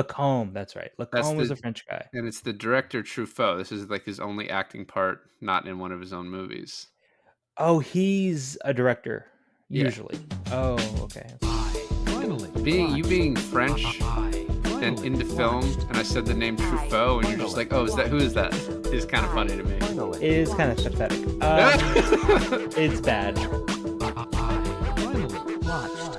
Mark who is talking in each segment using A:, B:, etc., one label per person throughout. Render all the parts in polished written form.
A: Lacombe, that's right.
B: That's
A: Lacombe was
B: the
A: a French guy.
B: and it's the director Truffaut. This is like his only acting part, not in one of his own movies.
A: Oh, he's a director,
B: Yeah.
A: usually. Oh, okay.
C: Finally
B: Being
C: watched.
B: French and
C: Finally
B: into film,
C: watched.
B: and I said the name Truffaut, and you're just like, oh, is that who is that? Is kind of funny to me.
A: It is kind of pathetic. It's bad.
C: Finally watched.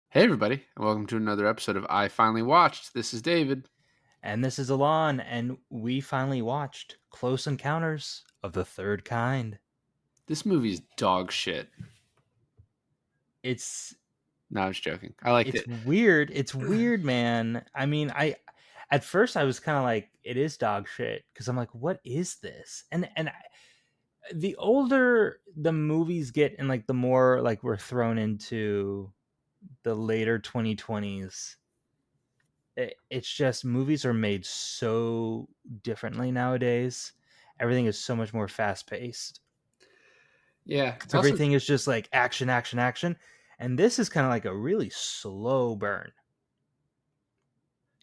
B: Hey everybody, and welcome to another episode of I Finally Watched. This is David.
A: And this is Alon, and we finally watched Close Encounters of the Third Kind.
B: This movie's dog shit.
A: It's
B: No, I was joking. I liked
A: it's
B: it.
A: weird. It's weird, man. I mean, I at first I was kind of like, it is dog shit because I'm like, what is this? The older the movies get, and like the more like we're thrown into the later 2020s, it's just movies are made so differently nowadays. Everything is so much more fast paced.
B: Yeah, it's also
A: Everything is just like action, action, action. And this is kind of like a really slow burn.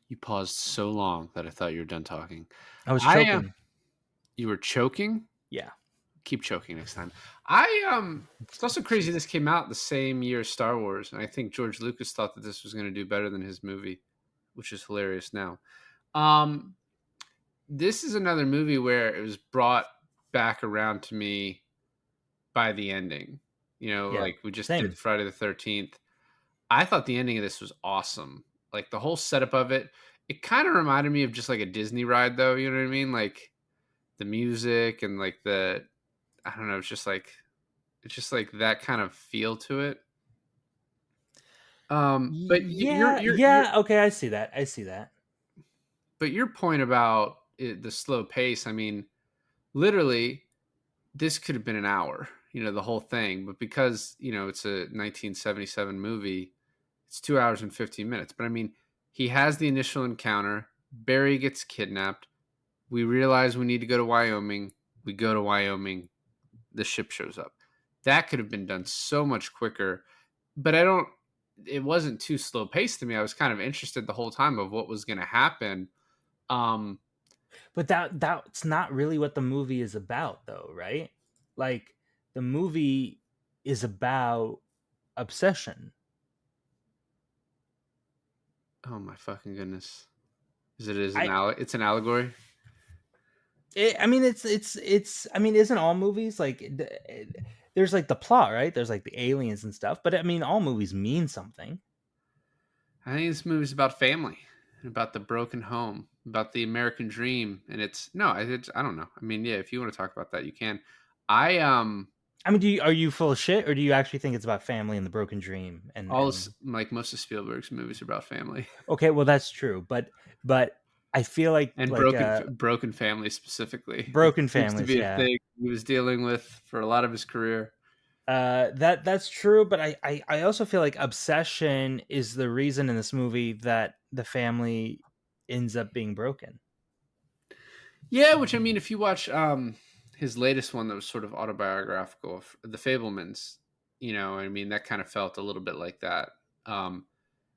B: you paused so long that I thought you were done talking.
A: I was
B: I
A: choking.
B: You were choking.
A: Yeah.
B: Keep choking next time. It's also crazy this came out the same year as Star Wars, and I think George Lucas thought that this was going to do better than his movie, which is hilarious now. Um, this is another movie where it was brought back around to me by the ending. You know,
A: Yeah.
B: like we just
A: Same.
B: did Friday the 13th. I thought the ending of this was awesome. Like the whole setup of it, it kind of reminded me of just like a Disney ride, though. You know what I mean? Like the music and like I don't know. It's just like that kind of feel to it. But
A: Yeah, yeah. Okay, I see that. I see that.
B: but your point about the slow pace. I mean, literally, this could have been an hour. You know, the whole thing. But because it's a 1977 movie, it's 2 hours and 15 minutes. But I mean, he has the initial encounter. Barry gets kidnapped. We realize we need to go to Wyoming. We go to Wyoming. The ship shows up. That could have been done so much quicker. But it wasn't too slow paced to me. I was kind of interested the whole time of what was going to happen. Um,
A: But that's not really what the movie is about, though, right? Like the movie is about obsession.
B: oh my fucking goodness. Is
A: I
B: it's an allegory?
A: I mean, it's. I mean, isn't all movies like? There's like the plot, right? There's like the aliens and stuff, but I mean, all movies mean something.
B: I think this movie's about family, about the broken home, about the American dream, and I don't know. I mean, yeah, if you want to talk about that, you can. I
A: I mean, are you full of shit, or do you actually think it's about family and the broken dream?
B: like most of Spielberg's movies are about family
A: Okay, well, that's true, but I feel like
B: and
A: like
B: broken families specifically. It
A: broken
B: seems to
A: families,
B: be a
A: yeah.
B: thing he was dealing with for a lot of his career.
A: That's true, but I also feel like obsession is the reason in this movie that the family ends up being broken.
B: Yeah, which I mean, if you watch his latest one that was sort of autobiographical, The Fablemans, I mean that kind of felt a little bit like that. Um,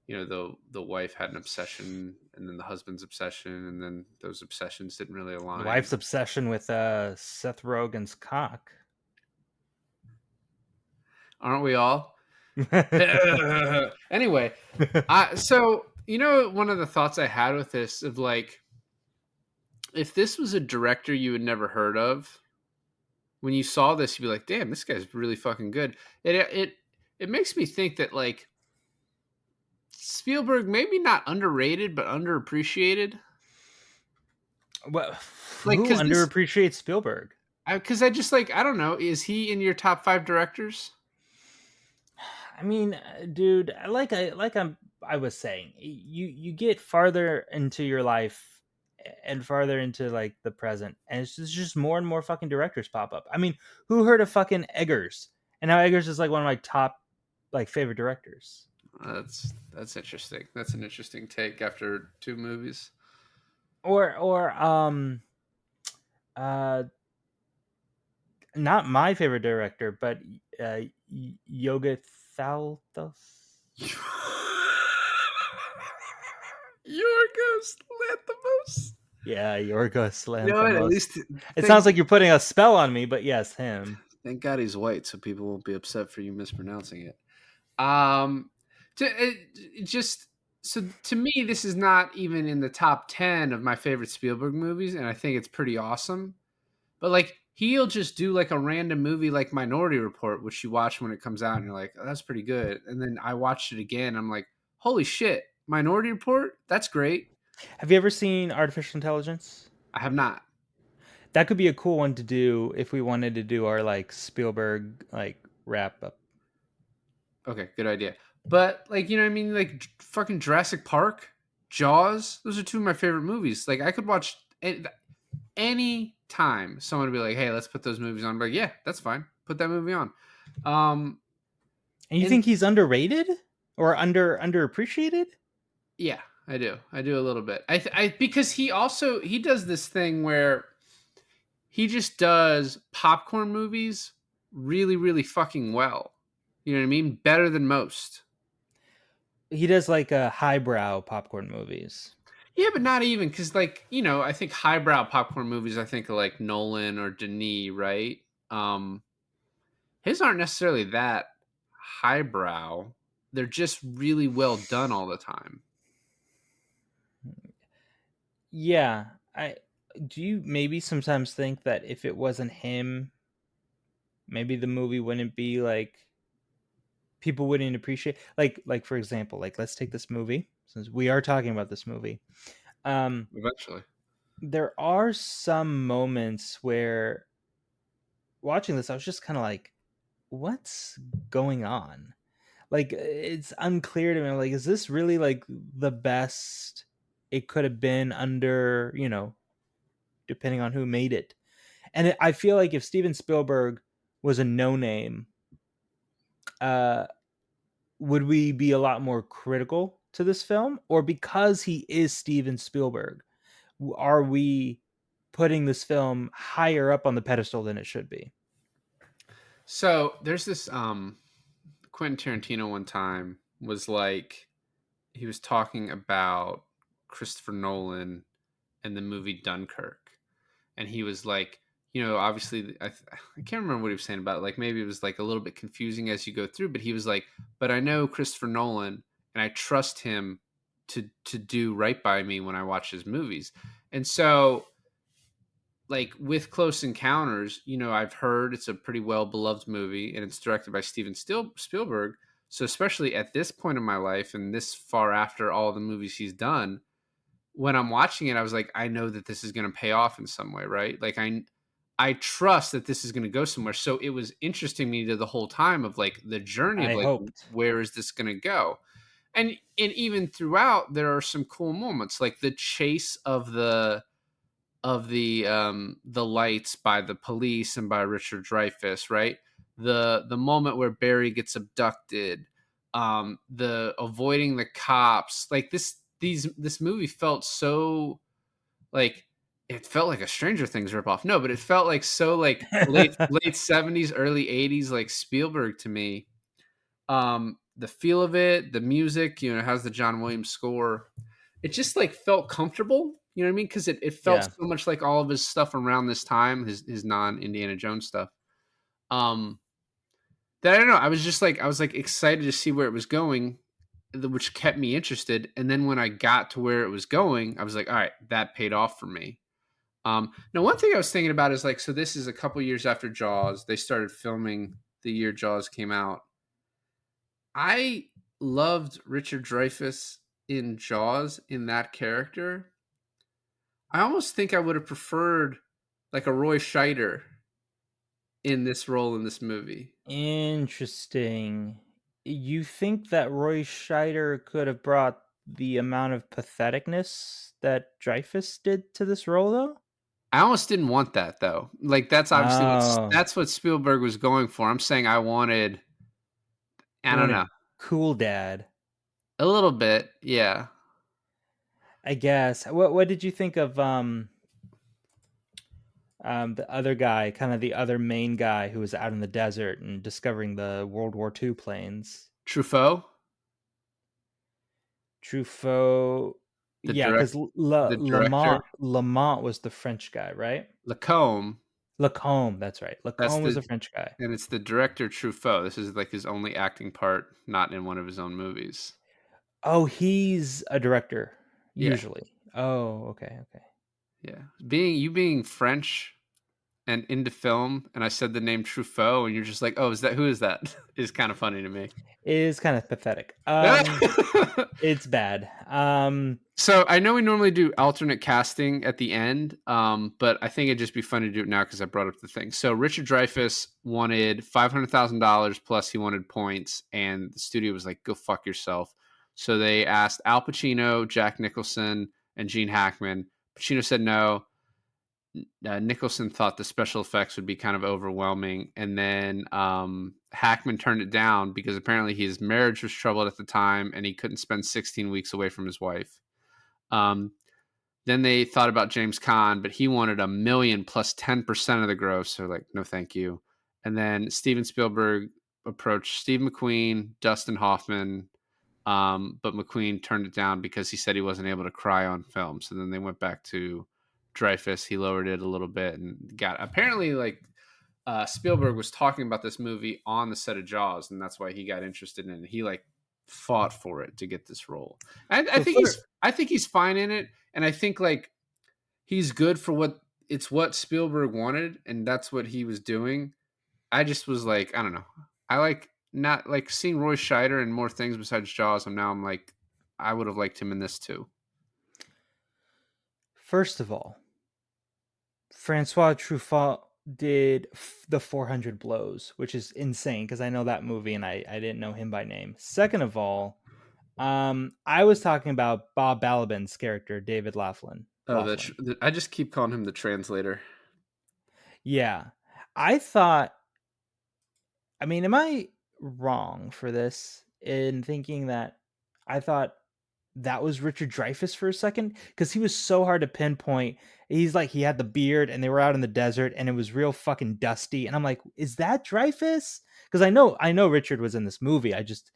B: the wife had an obsession, and then the husband's obsession, and then those obsessions didn't really
A: The
B: align.
A: wife's obsession with Seth Rogen's cock.
B: Aren't we all? Anyway, one of the thoughts I had with this of like, if this was a director you had never heard of, when you saw this, you'd be like, "Damn, this guy's really fucking good." It makes me think that like Spielberg maybe not underrated but underappreciated.
A: Well,
B: Like
A: who underappreciates Spielberg?
B: I just like I don't know. Is he in your top 5 directors?
A: I mean, dude, I was saying, you get farther into your life and farther into like the present, and it's just more and more fucking directors pop up. I mean, who heard of fucking Eggers? And now Eggers is like one of my top like favorite directors.
B: That's interesting. That's an interesting take after 2 movies.
A: or uh not my favorite director, but uh Yoga Thaltos.
B: Yorgos Lanthimos.
A: Yeah, Yorgos
B: You know what? At
A: Lanthimos.
B: least
A: It
B: thank
A: sounds like you're putting a spell on me, but yes, him.
B: thank God he's white, so people won't be upset for you mispronouncing it. Um, just so to me, this is not even in the top 10 of my favorite Spielberg movies, and I think it's pretty awesome. But like he'll just do like a random movie like Minority Report, which you watch when it comes out, and you're like, oh, that's pretty good. And then I watched it again. I'm like, holy shit, Minority Report, that's great.
A: Have you ever seen Artificial Intelligence?
B: I have not.
A: That could be a cool one to do if we wanted to do our like Spielberg like wrap up.
B: Okay, good idea. But like, you know what I mean? Like fucking Jurassic Park, Jaws, those are two of my favorite movies. Like I could watch any time someone would be like, hey, let's put those movies on. I'm like, yeah, that's fine. Put that movie on. Um
A: And you
B: and
A: think he's underrated or underappreciated?
B: yeah, I do. I do a little bit. I because he does this thing where he just does popcorn movies really, really fucking well. You know what I mean? Better than most.
A: He does like highbrow popcorn movies.
B: Yeah, but not even because, like, you know, I think highbrow popcorn movies. I think of like Nolan or Denis, right? Um, his aren't necessarily that highbrow. They're just really well done all the time.
A: Yeah, I do. You maybe sometimes think that if it wasn't him, maybe the movie wouldn't be like people wouldn't appreciate like for example, like let's take this movie since we are talking about this movie. Um,
B: Eventually,
A: there are some moments where watching this, I was just kind of like, what's going on? Like it's unclear to me. Like, is this really like the best it could have been under, depending on who made it? And I feel like if Steven Spielberg was a no name, uh, would we be a lot more critical to this film? Or because he is Steven Spielberg, are we putting this film higher up on the pedestal than it should be?
B: so there's this Quentin Tarantino one time was like he was talking about Christopher Nolan and the movie Dunkirk, and he was like, you know, obviously I can't remember what he was saying about it. Like maybe it was like a little bit confusing as you go through, but he was like, but I know Christopher Nolan and I trust him to do right by me when I watch his movies. And so like with Close Encounters, you know, I've heard it's a pretty well beloved movie and it's directed by Spielberg. So especially at this point in my life and this far after all the movies he's done, when I'm watching it, I was like, I know that this is going to pay off in some way, right? Like I trust that this is going to go somewhere. So it was interesting me to the whole time of like the journey of
A: I
B: like
A: hoped.
B: where is this going to go? And even throughout there are some cool moments like the chase of the lights by the police and by Richard Dreyfuss, right? The moment where Barry gets abducted, the avoiding the cops, like this movie felt so like it felt like a Stranger Things ripoff. No, but it felt like so like late 70s, early 80s, like Spielberg to me. The feel of it, the music, you know, it has the John Williams score. It just like felt comfortable, you know what I mean? Because it felt
A: Yeah.
B: so much like all of his stuff around this time, his non Indiana Jones stuff. Um, that I don't know. I was like excited to see where it was going, which kept me interested. And then when I got to where it was going, I was like, all right, that paid off for me. Now one thing I was thinking about is like, so this is a couple years after Jaws. They started filming the year Jaws came out. I loved Richard Dreyfuss in Jaws in that character. I almost think I would have preferred like a Roy Scheider in this role in this movie.
A: Interesting. You think that Roy Scheider could have brought the amount of patheticness that Dreyfus did to this role, though?
B: I almost didn't want that though. Like that's obviously
A: Oh,
B: that's what Spielberg was going for. I'm saying I wanted I
A: you
B: don't
A: wanted
B: know.
A: cool dad.
B: A little bit, yeah.
A: I guess. What did you think of the other guy, kind of the other main guy who was out in the desert and discovering the World War II planes?
B: Truffaut,
A: Truffaut.
B: the
A: Yeah,
B: direct,
A: because
B: the director,
A: Lamont was the French guy, right?
B: Lacombe.
A: Lacombe, that's right.
B: That's
A: Lacombe was
B: the
A: the French guy.
B: and it's the director Truffaut. This is like his only acting part, not in one of his own movies.
A: Oh, he's a director
B: Yeah,
A: usually. Oh, okay, okay.
B: yeah. Being French and into film, and I said the name Truffaut, and you're just like, oh, is that who is that? Is kind of funny to me.
A: It is kind of pathetic. It's bad.
B: So I know we normally do alternate casting at the end, but I think it'd just be fun to do it now because I brought up the thing. So Richard Dreyfuss wanted $500,000 plus he wanted points, and the studio was like, "Go fuck yourself." So they asked Al Pacino, Jack Nicholson, and Gene Hackman. Pacino said no. Nicholson thought the special effects would be kind of overwhelming, and then Hackman turned it down because apparently his marriage was troubled at the time, and he couldn't spend 16 weeks away from his wife. Um, then they thought about James Caan, but he wanted a million plus 10% of the gross. So like, no, thank you. And then Steven Spielberg approached Steve McQueen, Dustin Hoffman, but McQueen turned it down because he said he wasn't able to cry on film. So then they went back to Dreyfuss. He lowered it a little bit and got apparently like Spielberg was talking about this movie on the set of Jaws, and that's why he got interested in it. He like fought for it to get this role.
A: So for
B: I think he's fine in it, and I think like he's good for what Spielberg wanted, and that's what he was doing. I just was like, I don't know. I like not like seeing Roy Scheider in more things besides Jaws. And now I'm like, I would have liked him in this too.
A: First of all, Francois Truffaut did the 400 Blows, which is insane because I know that movie and I didn't know him by name. Second of all, I was talking about Bob Balaban's character, David Laughlin.
B: Oh, I just keep calling him the translator.
A: Yeah. I thought, I mean, am I wrong for this in thinking that I thought that was Richard Dreyfuss for a second? Because he was so hard to pinpoint. He's like, he had the beard and they were out in the desert and it was real fucking dusty. And I'm like, is that Dreyfuss? Because I know Richard was in this movie. I just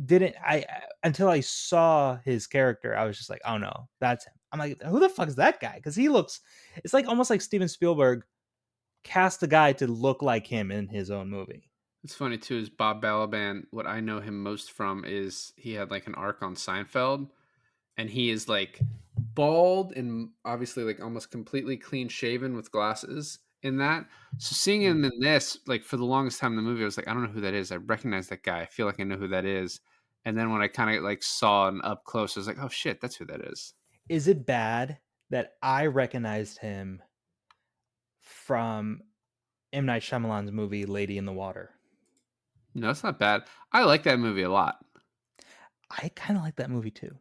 A: didn't, until I saw his character, I was just like, oh no, that's him. I'm like, who the fuck is that guy? Because he looks, it's like almost like Steven Spielberg cast a guy to look like him in his own movie.
B: It's funny too, is Bob Balaban, what I know him most from is he had like an arc on Seinfeld, and he is like bald and obviously like almost completely clean shaven with glasses in that. So seeing him in this, like for the longest time in the movie, I was like, I don't know who that is. I recognize that guy. I feel like I know who that is. And then when I kind of like saw him up close, I was like, oh shit, that's who that is.
A: Is it bad that I recognized him from M. Night Shyamalan's movie Lady in the Water?
B: No, it's not bad. I like that movie a lot.
A: I kind of like that movie too.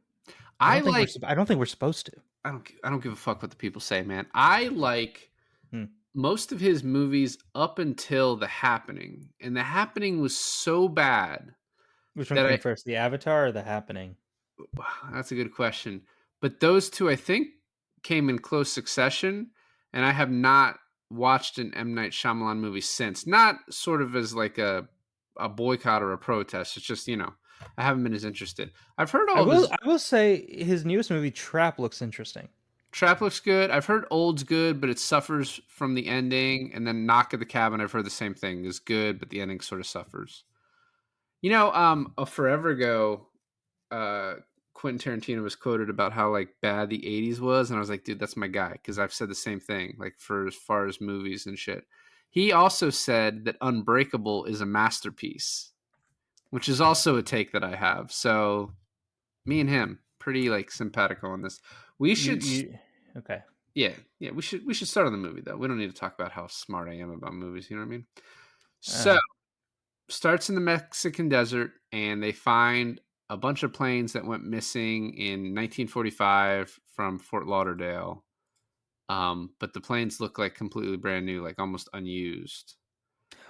B: I like
A: I don't think we're supposed to.
B: I don't give a fuck what the people say, man. I like
A: Hmm.
B: most of his movies up until The Happening, and The Happening was so bad
A: Which one
B: that
A: came
B: I
A: first, The Avatar or The Happening?
B: that's a good question. But those two I think came in close succession, and I have not watched an M. Night Shyamalan movie since. Not sort of as like a boycott or a protest. It's just, I haven't been as interested. I've heard all of his
A: I will say his newest movie Trap looks interesting.
B: Trap looks good. I've heard Old's good, but it suffers from the ending. And then Knock at the Cabin, I've heard the same thing, is good, but the ending sort of suffers. A forever ago, Quentin Tarantino was quoted about how like bad the '80s was, and I was like, dude, that's my guy, because I've said the same thing. Like for as far as movies and shit, he also said that Unbreakable is a masterpiece, which is also a take that I have. So me and him, pretty like simpatico on this. We should
A: Okay.
B: Yeah, we should start on the movie though. We don't need to talk about how smart I am about movies. You know what I mean? So starts in the Mexican desert, and they find a bunch of planes that went missing in 1945 from Fort Lauderdale. But the planes look like completely brand new, like almost unused.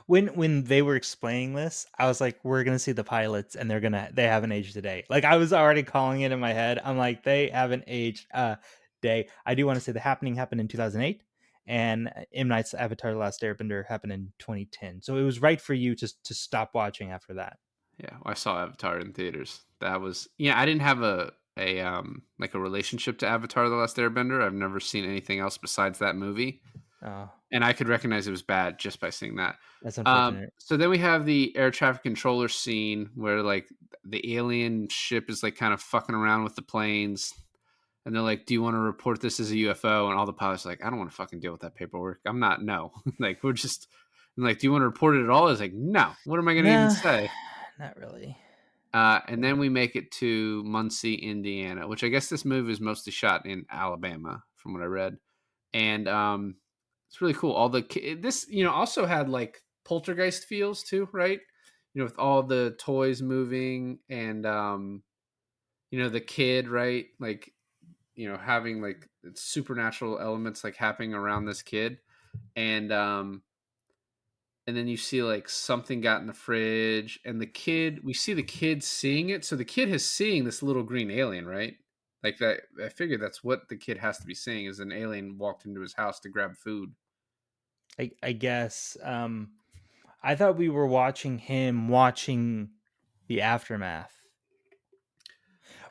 A: When they were explaining this, I was like, "We're gonna see the pilots, and they haven't aged a day." Like I was already calling it in my head. I'm like, they haven't aged a day. I do want to say the happening happened in 2008, and M Night's Avatar: The Last Airbender happened in 2010. So it was right for you to stop watching after that.
B: Yeah, I saw Avatar in theaters. That was yeah. I didn't have like a relationship to Avatar: The Last Airbender. I've never seen anything else besides that movie,
A: Oh,
B: and I could recognize it was bad just by seeing that.
A: that's unfortunate.
B: So then we have the air traffic controller scene where like the alien ship is like kind of fucking around with the planes, and they're like, "Do you want to report this as a UFO?" And all the pilots are like, "I don't want to fucking deal with that paperwork. I'm not. No, like we're just." And like, "Do you want to report it at all?" It's like, "No. What am I going to even
A: Nah,
B: say?"
A: not really.
B: And then we make it to Muncie, Indiana, which I guess this movie is mostly shot in Alabama, from what I read. And it's really cool. All the this also had like poltergeist feels too, right? With all the toys moving and the kid, right? Like having like supernatural elements like happening around this kid, and then you see like something got in the fridge, and we see the kid seeing it. So the kid is seeing this little green alien, right? Like that. I figured that's what the kid has to be seeing, is an alien walked into his house to grab food.
A: I guess. I thought we were watching him watching the aftermath.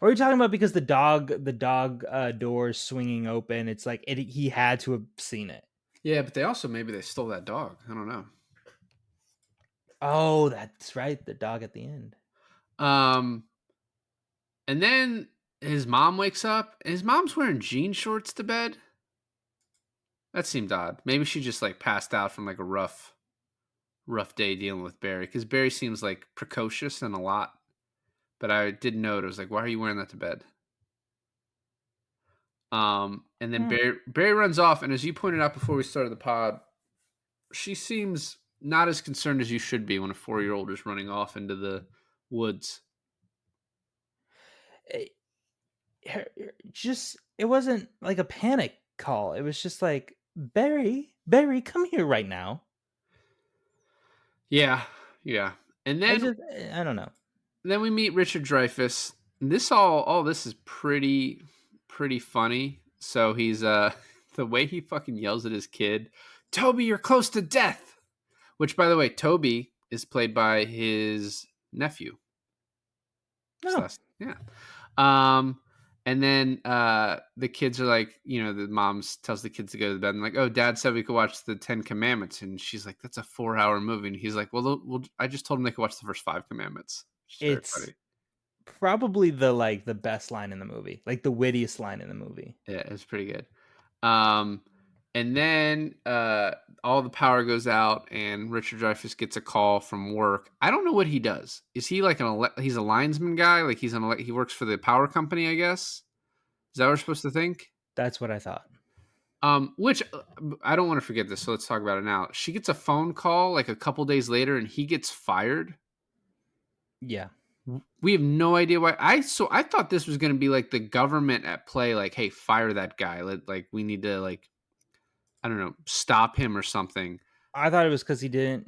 A: Or are you talking about because the dog doors swinging open? It's like he had to have seen it.
B: Yeah, but maybe they stole that dog. I don't know.
A: Oh, that's right, the dog at the end.
B: Um, and then his mom wakes up, and his mom's wearing jean shorts to bed. That seemed odd. Maybe she just like passed out from like a rough day dealing with Barry, because Barry seems like precocious and a lot. But I did note, it was like, why are you wearing that to bed? And then
A: Hmm.
B: Barry runs off, and as you pointed out before we started the pod, she seems not as concerned as you should be when a 4-year-old is running off into the woods.
A: It, just it wasn't like a panic call. It was just like, Barry, come here right now.
B: Yeah, yeah. And
A: I don't know.
B: then we meet Richard Dreyfuss. This all this is pretty funny. So he's the way he fucking yells at his kid, "Toby, you're close to death." Which, by the way, Toby is played by his nephew.
A: No,
B: Yeah. Um, and then the kids are like, the moms tells the kids to go to bed and like, "Oh, Dad said we could watch the 10 Commandments," and she's like, "That's a 4-hour movie," and he's like, "Well, I just told them they could watch the first 5 commandments." Which is very
A: it's
B: funny.
A: probably the best line in the movie, like the wittiest line in the movie.
B: Yeah, it's pretty good. Um, and then all the power goes out, and Richard Dreyfuss gets a call from work. I don't know what he does. Is he like he's a linesman guy? Like he works for the power company, I guess. Is that what we're supposed to think?
A: That's what I thought.
B: Which I don't want to forget this, so let's talk about it now. She gets a phone call like a couple days later, and he gets fired.
A: Yeah.
B: We have no idea why. I thought this was going to be like the government at play, like, "Hey, fire that guy. Like we need to like I don't know, stop him or something."
A: I thought it was because he
B: Didn't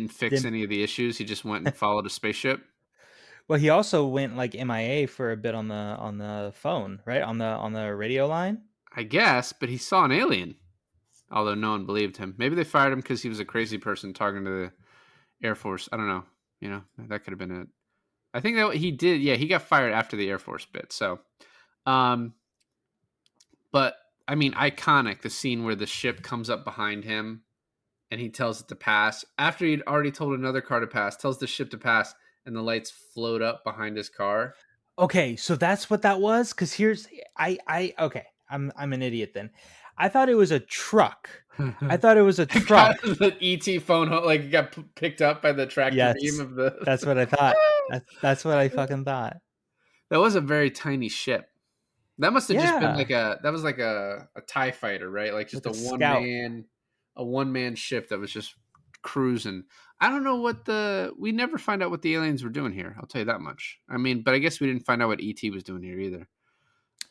B: fix
A: didn't.
B: any of the issues. He just went and followed a spaceship.
A: Well, he also went like MIA for a bit on the phone, right? On the radio line.
B: I guess, but he saw an alien. Although no one believed him. Maybe they fired him because he was a crazy person talking to the Air Force. I don't know. That could have been it. I think that he did. Yeah, he got fired after the Air Force bit. So, um, but I mean, iconic, the scene where the ship comes up behind him and he tells it to pass after he'd already told another car to pass, tells the ship to pass, and the lights float up behind his car.
A: Okay, so that's what that was. Because here's I okay. I'm an idiot then. I thought it was a truck. I thought it was a
B: Got
A: truck.
B: the ET phone, like got picked up by the tractor beam
A: Yes,
B: of the.
A: that's what I thought. That's what I fucking thought.
B: That was a very tiny ship. That must have just been
A: Yeah,
B: like a TIE fighter, right? Like just
A: like a scout.
B: a one man ship that was just cruising. I don't know we never find out what the aliens were doing here. I'll tell you that much. I mean, but I guess we didn't find out what ET was doing here either.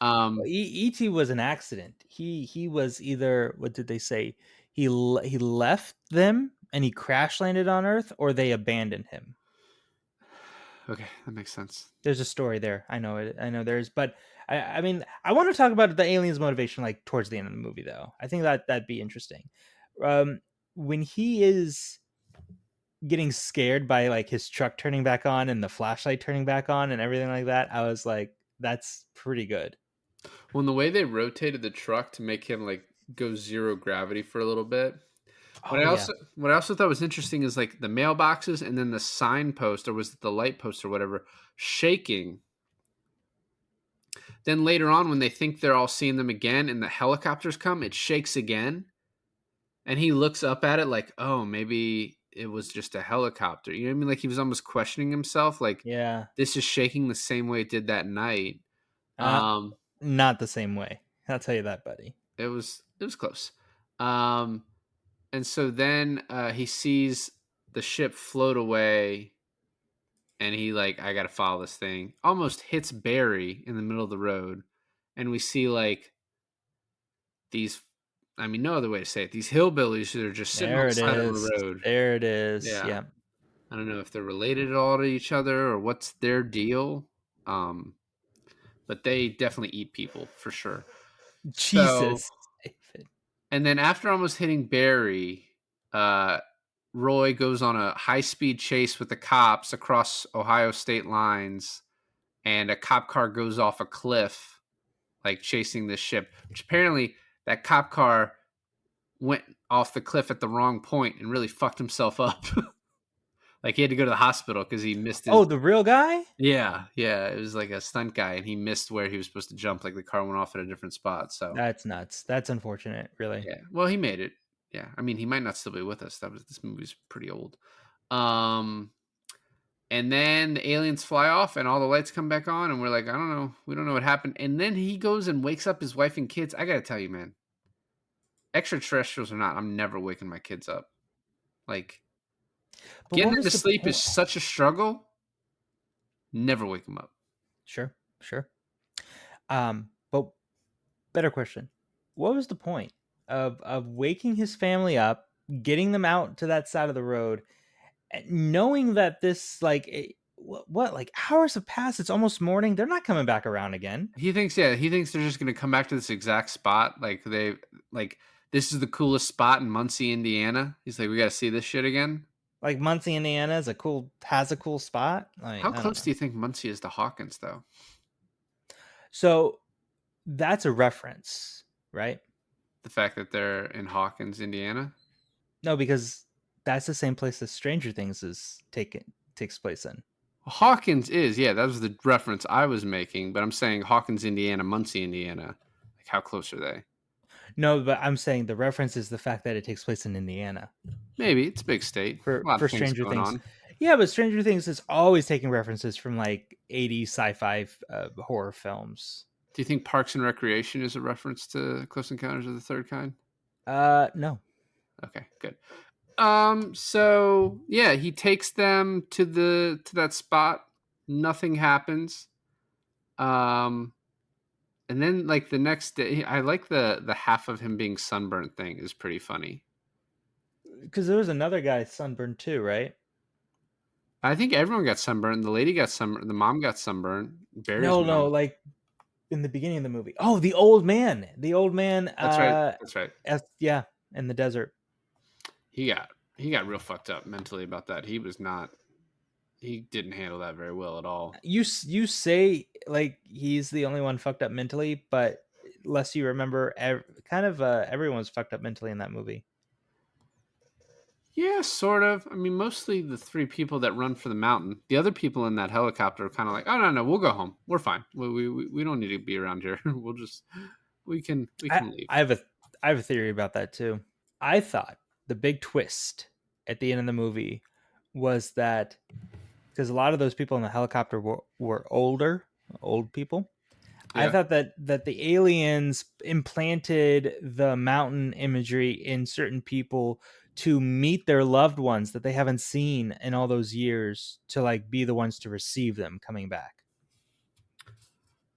A: Well, E.T. was an accident. He was either, what did they say? he left them and he crash landed on Earth, or they abandoned him.
B: Okay, that makes sense.
A: There's a story there. I know it. I know there's, but I mean, I want to talk about the alien's motivation, like towards the end of the movie, though. I think that that'd be interesting. Um, when he is getting scared by like his truck turning back on and the flashlight turning back on and everything like that, I was like, that's pretty good.
B: Well, and the way they rotated the truck to make him like go zero gravity for a little bit.
A: Oh yeah,
B: What I also thought was interesting is like the mailboxes and then the signpost, or was it the light post or whatever, shaking. Then later on, when they think they're all seeing them again and the helicopters come, it shakes again. And he looks up at it like, oh, maybe it was just a helicopter. You know what I mean? Like he was almost questioning himself. Like
A: yeah.
B: this is shaking the same way it did that night.
A: Uh,
B: Um,
A: Not the same way. I'll tell you that, buddy.
B: it was close. Um, and so then he sees the ship float away, and he like, I gotta follow this thing. Almost hits Barry in the middle of the road, and we see like these. I mean, no other way to say it. These hillbillies that are just sitting on
A: There
B: the
A: it
B: side of the
A: is.
B: road.
A: There it is.
B: Yeah,
A: Yeah.
B: I don't know if they're related at all to each other or what's their deal. Um, but they definitely eat people for sure. So,
A: Jesus. David.
B: and then after almost hitting Barry, uh, Roy goes on a high speed chase with the cops across Ohio state lines, and a cop car goes off a cliff, like chasing this ship, which apparently that cop car went off the cliff at the wrong point and really fucked himself up. Like he had to go to the hospital because he missed his.
A: Oh, the real guy?
B: Yeah, yeah, it was like a stunt guy, and he missed where he was supposed to jump. Like the car went off at a different spot. So
A: That's nuts. That's unfortunate, really.
B: yeah, well, he made it. Yeah, I mean, he might not still be with us. This movie's pretty old. Um, and then the aliens fly off, and all the lights come back on, and we're like, I don't know, we don't know what happened. And then he goes and wakes up his wife and kids. I gotta tell you, man, extraterrestrials or not, I'm never waking my kids up. Like
A: But
B: getting
A: what
B: them to
A: was the
B: sleep
A: point?
B: is such a struggle. Never wake them up.
A: Sure, sure. But better question. What was the point of waking his family up, getting them out to that side of the road, knowing that this what like hours have passed, it's almost morning, they're not coming back around again.
B: Yeah, he thinks they're just gonna come back to this exact spot. Like this is the coolest spot in Muncie, Indiana. He's like, we got to see this shit again.
A: Like Muncie, Indiana has a cool spot. Like,
B: How
A: I don't
B: close do
A: know.
B: you think Muncie is to Hawkins, though?
A: So that's a reference, right?
B: The fact that they're in Hawkins, Indiana.
A: No, because that's the same place that Stranger Things takes place in.
B: Hawkins is, yeah, that was the reference I was making, but I'm saying Hawkins, Indiana, Muncie, Indiana. Like, how close are they?
A: No, but I'm saying the reference is the fact that it takes place in Indiana
B: Maybe it's a big state. A lot
A: for
B: of things
A: Stranger
B: going
A: Things.
B: on.
A: Yeah, but Stranger Things is always taking references from like 80s sci-fi horror films.
B: Do you think Parks and Recreation is a reference to Close Encounters of the Third Kind?
A: No.
B: Okay, good. So yeah, he takes them to that spot. Nothing happens. Um, and then like the next day, I like the half of him being sunburnt thing is pretty funny.
A: Because there was another guy sunburned too, right?
B: I think everyone got sunburned. The lady got sunburned. The mom got sunburned. Barry's
A: No,
B: mom.
A: like in the beginning of the movie. Oh, the old man. The old man
B: That's right. That's right.
A: yeah, in the desert.
B: He got real fucked up mentally about that. He was not. He didn't handle that very well at all.
A: You say like he's the only one fucked up mentally, but lest you remember, everyone's fucked up mentally in that movie.
B: Yeah, sort of. I mean, mostly the three people that run for the mountain. The other people in that helicopter are kind of like, oh no, we'll go home. We're fine. We don't need to be around here. We can leave.
A: I have a theory about that too. I thought the big twist at the end of the movie was that because a lot of those people in the helicopter were old people. I
B: Yeah.
A: thought that the aliens implanted the mountain imagery in certain people to meet their loved ones that they haven't seen in all those years, to like be the ones to receive them coming back.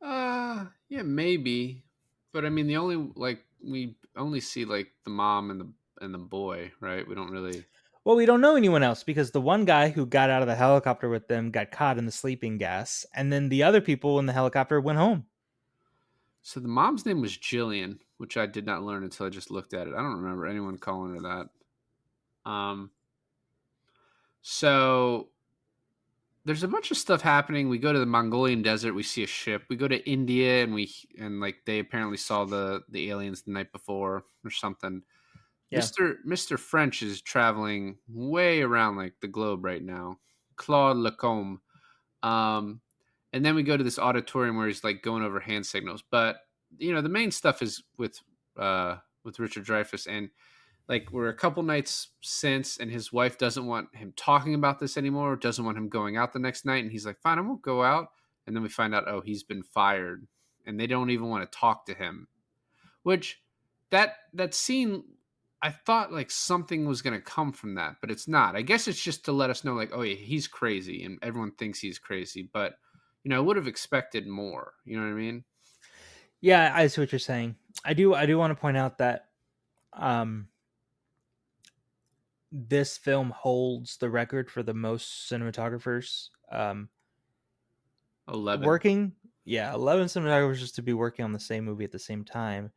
B: Yeah, maybe. But I mean, the only like we only see like the mom and the boy, right? We don't really.
A: Well, we don't know anyone else because the one guy who got out of the helicopter with them got caught in the sleeping gas, and then the other people in the helicopter went home.
B: So the mom's name was Jillian, which I did not learn until I just looked at it. I don't remember anyone calling her that. So there's a bunch of stuff happening. We go to the Mongolian desert. We see a ship. We go to India, and like they apparently saw the aliens the night before or something.
A: Yeah.
B: Mister French is traveling way around like the globe right now. Claude Lacombe. Um, and then we go to this auditorium where he's like going over hand signals. But the main stuff is with Richard Dreyfuss, and like we're a couple nights since, and his wife doesn't want him talking about this anymore, doesn't want him going out the next night, and he's like, fine, I won't go out. And then we find out, oh, he's been fired, and they don't even want to talk to him. Which that scene, I thought like something was going to come from that, but it's not. I guess it's just to let us know like, oh yeah, he's crazy and everyone thinks he's crazy, but I would have expected more. You know what I mean?
A: Yeah, I see what you're saying. I do want to point out that um this film holds the record for the most cinematographers
B: 11.
A: working. Yeah, 11 cinematographers just to be working on the same movie at the same time.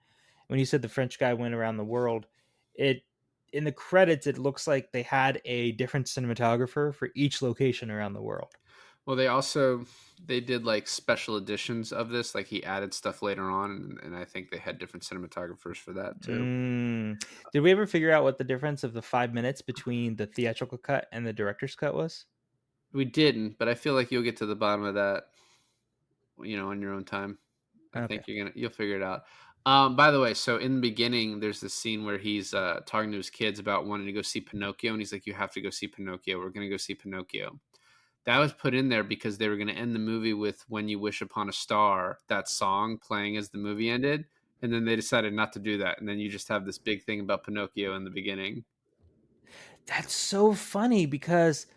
A: When you said the French guy went around the world, it in the credits it looks like they had a different cinematographer for each location around the world.
B: Well, they did like special editions of this. Like he added stuff later on, and I think they had different cinematographers for that too.
A: Did we ever figure out what the difference of the 5 minutes between the theatrical cut and the director's cut was?
B: We didn't, but I feel like you'll get to the bottom of that, on your own time. I
A: Okay.
B: think you'll figure it out. By the way, so in the beginning, there's this scene where he's talking to his kids about wanting to go see Pinocchio, and he's like, "You have to go see Pinocchio. We're going to go see Pinocchio." That was put in there because they were going to end the movie with "When You Wish Upon a Star," that song playing as the movie ended, and then they decided not to do that, and then you just have this big thing about Pinocchio in the beginning.
A: That's so funny because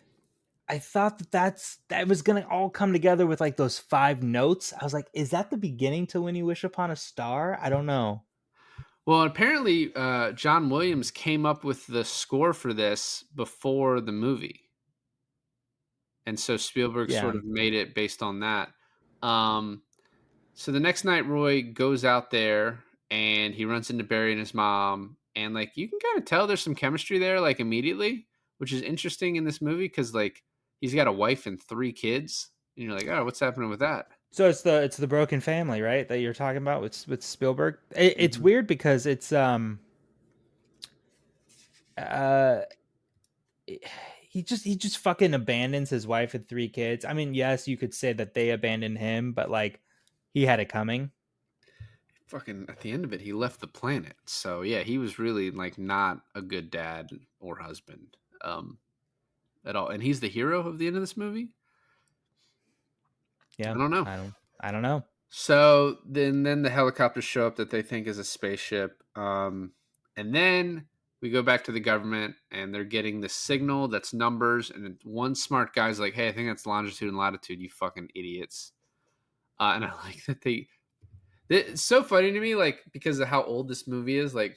A: I thought that was gonna all come together with like those 5 notes. I was like, is that the beginning to When You Wish Upon a Star? I don't know.
B: Well, apparently, John Williams came up with the score for this before the movie, and so Spielberg
A: Yeah.
B: sort of made it based on that. Um, so the next night, Roy goes out there and he runs into Barry and his mom, and like you can kind of tell there's some chemistry there, like immediately, which is interesting in this movie because like he's got a wife and 3 kids, and you're like, oh, what's happening with that?
A: So it's the broken family, right? That you're talking about with Spielberg. It's
B: Mhm.
A: weird because it's uh he just fucking abandons his wife and 3 kids. I mean, yes, you could say that they abandoned him, but like he had it coming.
B: Fucking at the end of it, he left the planet. So yeah, he was really like not a good dad or husband at all. And he's the hero of the end of this movie.
A: Yeah,
B: I don't know.
A: I don't know.
B: So then the helicopters show up that they think is a spaceship. And then we go back to the government and they're getting the signal that's numbers. And then one smart guy's like, hey, I think that's longitude and latitude, you fucking idiots. And I like that it's so funny to me, like, because of how old this movie is. Like,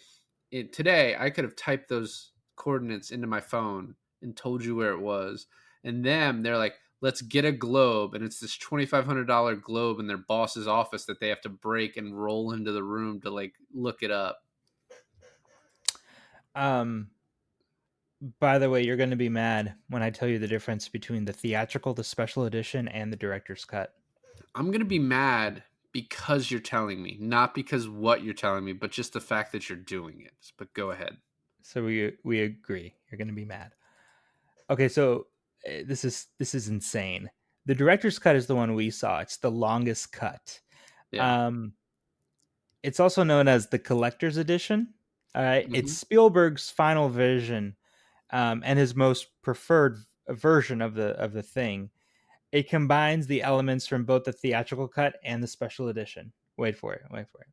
B: today, I could have typed those coordinates into my phone and told you where it was. And they're like, let's get a globe. And it's this $2,500 globe in their boss's office that they have to break and roll into the room to, like, look it up.
A: Um, by the way, you're going to be mad when I tell you the difference between the theatrical, the special edition, and the director's cut.
B: I'm going to be mad because you're telling me, not because what you're telling me, but just the fact that you're doing it. But go ahead.
A: So we agree. You're going to be mad. Okay, so this is insane. The director's cut is the one we saw. It's the longest cut.
B: Yeah.
A: Um, it's also known as the collector's edition. It's
B: Hmm.
A: Spielberg's final vision, and his most preferred version of the thing. It combines the elements from both the theatrical cut and the special edition. Wait for it. Wait for it.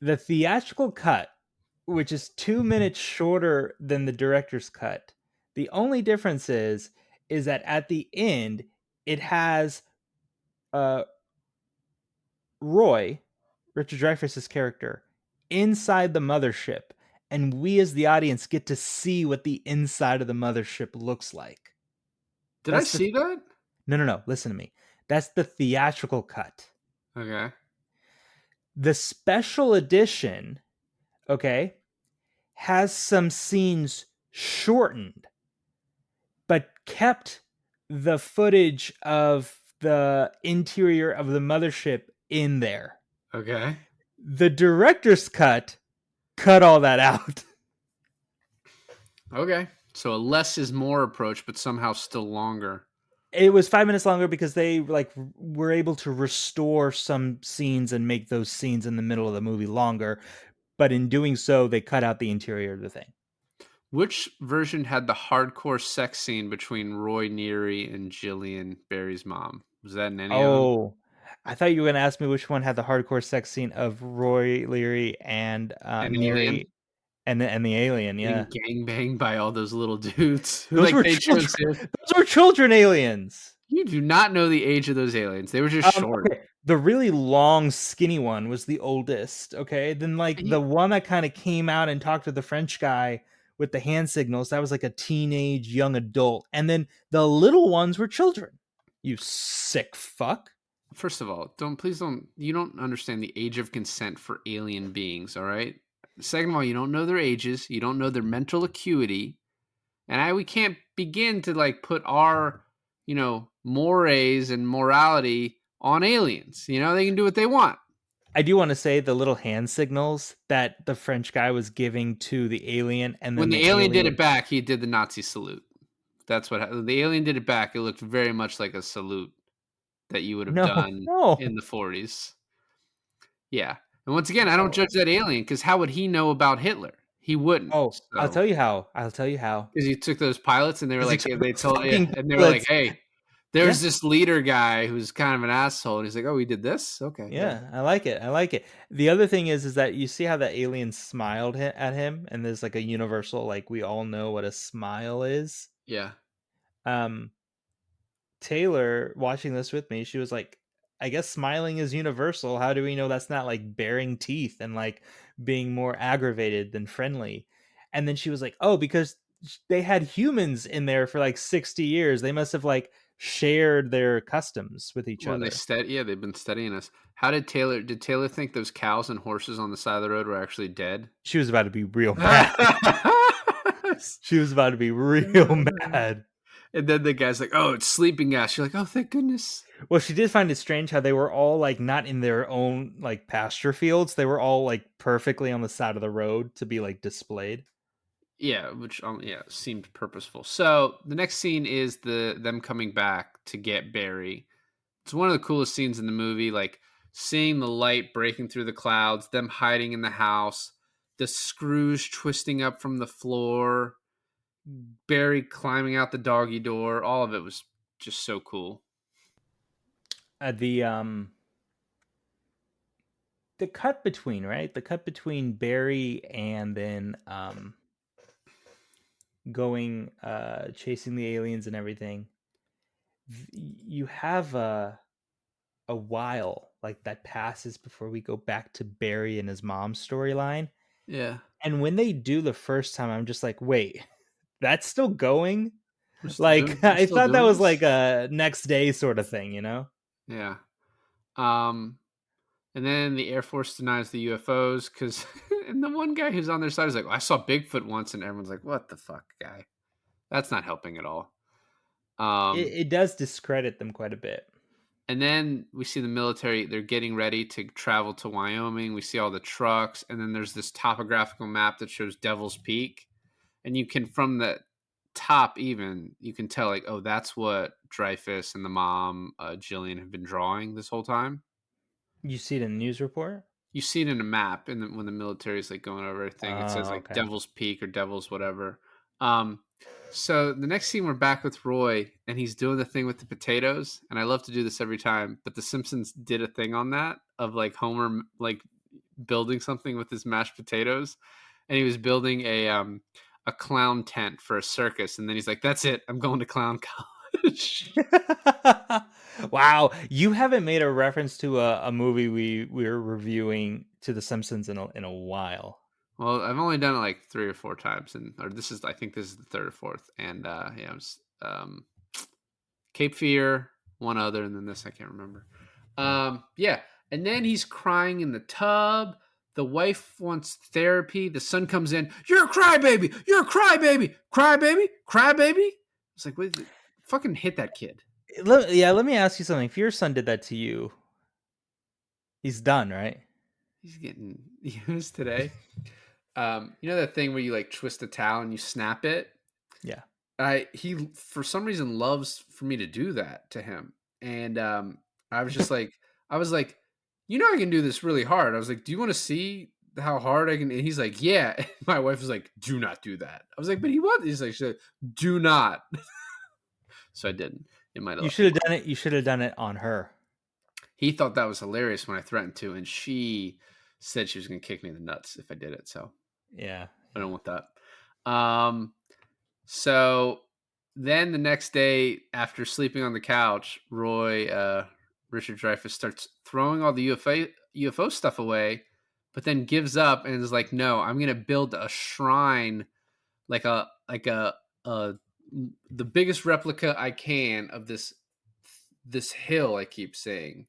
A: The theatrical cut, which is 2 minutes shorter than the director's cut, the only difference is that at the end it has uh, Roy, Richard Dreyfuss's character, inside the mothership, and we as the audience get to see what the inside of the mothership looks like.
B: Did I
A: That's the
B: see that?
A: no. Listen to me. That's the theatrical cut.
B: Okay.
A: The special edition, okay, has some scenes shortened, but kept the footage of the interior of the mothership in there.
B: Okay.
A: The director's cut all that out.
B: Okay. So a less is more approach, but somehow still longer.
A: It was 5 minutes longer because they like were able to restore some scenes and make those scenes in the middle of the movie longer. But in doing so, they cut out the interior of the thing.
B: Which version had the hardcore sex scene between Roy Neary and Jillian Barry's mom? Was that in any of them?
A: Oh, I thought you were going to ask me which one had the hardcore sex scene of Roy Leary and
B: An alien
A: Neary and the alien. Yeah,
B: getting gangbanged by all those little dudes who
A: those
B: like
A: were
B: they chose
A: children.
B: him.
A: Those were children aliens.
B: You do not know the age of those aliens. They were just short.
A: Okay. The really long, skinny one was the oldest. Okay, then like
B: And
A: the
B: you,
A: one that kind of came out and talked to the French guy with the hand signals. That was like a teenage young adult, and then the little ones were children. You sick fuck.
B: first of all, don't you don't understand the age of consent for alien beings, all right? Second of all, you don't know their ages, you don't know their mental acuity, and we can't begin to like put our, mores and morality on aliens. They can do what they want.
A: I do want to say the little hand signals that the French guy was giving to the alien, and
B: When
A: then
B: the
A: the
B: alien did
A: alien.
B: it back, he did the Nazi salute. That's what the alien did it back. It looked very much like a salute that you would have
A: No,
B: done in
A: no.
B: the 40s. Yeah. And once again, I don't
A: No.
B: judge that alien because how would he know about Hitler? He wouldn't.
A: Oh, I'll
B: So
A: tell you how. I'll tell you how.
B: because he took those pilots and they were
A: Because he
B: like,
A: took
B: they
A: those
B: told, yeah,
A: fucking
B: and they were like,
A: pilots.
B: hey,
A: Yeah.
B: there's this leader guy who's kind of an asshole, and he's like, oh, he did this, okay, yeah,
A: Yeah, I like it. I like it. The other thing is that you see how the alien smiled at him, and there's like a universal, like we all know what a smile is.
B: yeah.
A: Um, Taylor watching this with me, she was like, "I guess smiling is universal. How do we know that's not like baring teeth and like being more aggravated than friendly?" And then she was like, "Oh, because they had humans in there for like 60 years. They must have like shared their customs with each
B: When they
A: other."
B: study, yeah, they've been studying us. Did Taylor think those cows and horses on the side of the road were actually dead?
A: She was about to be real mad. She was about to be real mad.
B: And then the guy's like, "Oh, it's sleeping gas." You're like, "Oh, thank goodness."
A: Well, she did find it strange how they were all like not in their own like pasture fields. They were all like perfectly on the side of the road to be like displayed.
B: Yeah, which yeah seemed purposeful. So the next scene is them coming back to get Barry. It's one of the coolest scenes in the movie. Like seeing the light breaking through the clouds, them hiding in the house, the screws twisting up from the floor, Barry climbing out the doggy door. All of it was just so cool.
A: The cut between, right? The cut between Barry and then going chasing the aliens and everything. You have a while like that passes before we go back to Barry and his mom's storyline.
B: Yeah,
A: And when they do the first time, I'm just like, wait, that's still going? Like
B: we're
A: I
B: still
A: thought that
B: doing
A: was
B: this.
A: like a next day sort of thing, you know?
B: Yeah. Um, and then the Air Force denies the UFOs because, and the one guy who's on their side is like, well, I saw Bigfoot once, and everyone's like, what the fuck, guy? That's not helping at all.
A: It does discredit them quite a bit.
B: And then we see the military, they're getting ready to travel to Wyoming. We see all the trucks, and then there's this topographical map that shows Devil's Peak. And you can, from the top even, you can tell, like, oh, that's what Dreyfus and the mom, Jillian, have been drawing this whole time.
A: You see it in the news report?
B: You see it in a map, and when the military is like going over everything, it says
A: Oh,
B: like
A: okay.
B: Devil's Peak or Devil's whatever. Um, so the next scene we're back with Roy, and he's doing the thing with the potatoes, and I love to do this every time. But The Simpsons did a thing on that of like Homer like building something with his mashed potatoes, and he was building a clown tent for a circus, and then he's like, "That's it, I'm going to clown college."
A: Wow, you haven't made a reference to a movie we're reviewing to The Simpsons in a while.
B: Well, I've only done it like 3 or 4 times, I think this is the 3rd or 4th, and, yeah, it was, Cape Fear, one other, and then this I can't remember. Yeah, and then he's crying in the tub. The wife wants therapy. The son comes in. You're a crybaby. You're a crybaby. Crybaby. Crybaby. It's like, wait, fucking hit that kid.
A: Let me ask you something. If your son did that to you, he's done, right?
B: He's getting used today. You know that thing where you like twist a towel and you snap it?
A: Yeah.
B: He for some reason loves for me to do that to him. And I was just like I was like, "You know I can do this really hard." I was like, "Do you want to see how hard I can?" And he's like, "Yeah." And my wife was like, "Do not do that." I was like, "But he was." He's like, "Do not." So I didn't. It might have
A: You
B: left
A: should
B: him.
A: have done it. You should have done it on her.
B: He thought that was hilarious when I threatened to, and she said she was going to kick me in the nuts if I did it. So
A: Yeah.
B: I don't want that. So then the next day, after sleeping on the couch, Richard Dreyfuss starts throwing all the UFO stuff away, but then gives up and is like, "No, I'm going to build a shrine, like a the biggest replica I can of this hill." I keep saying,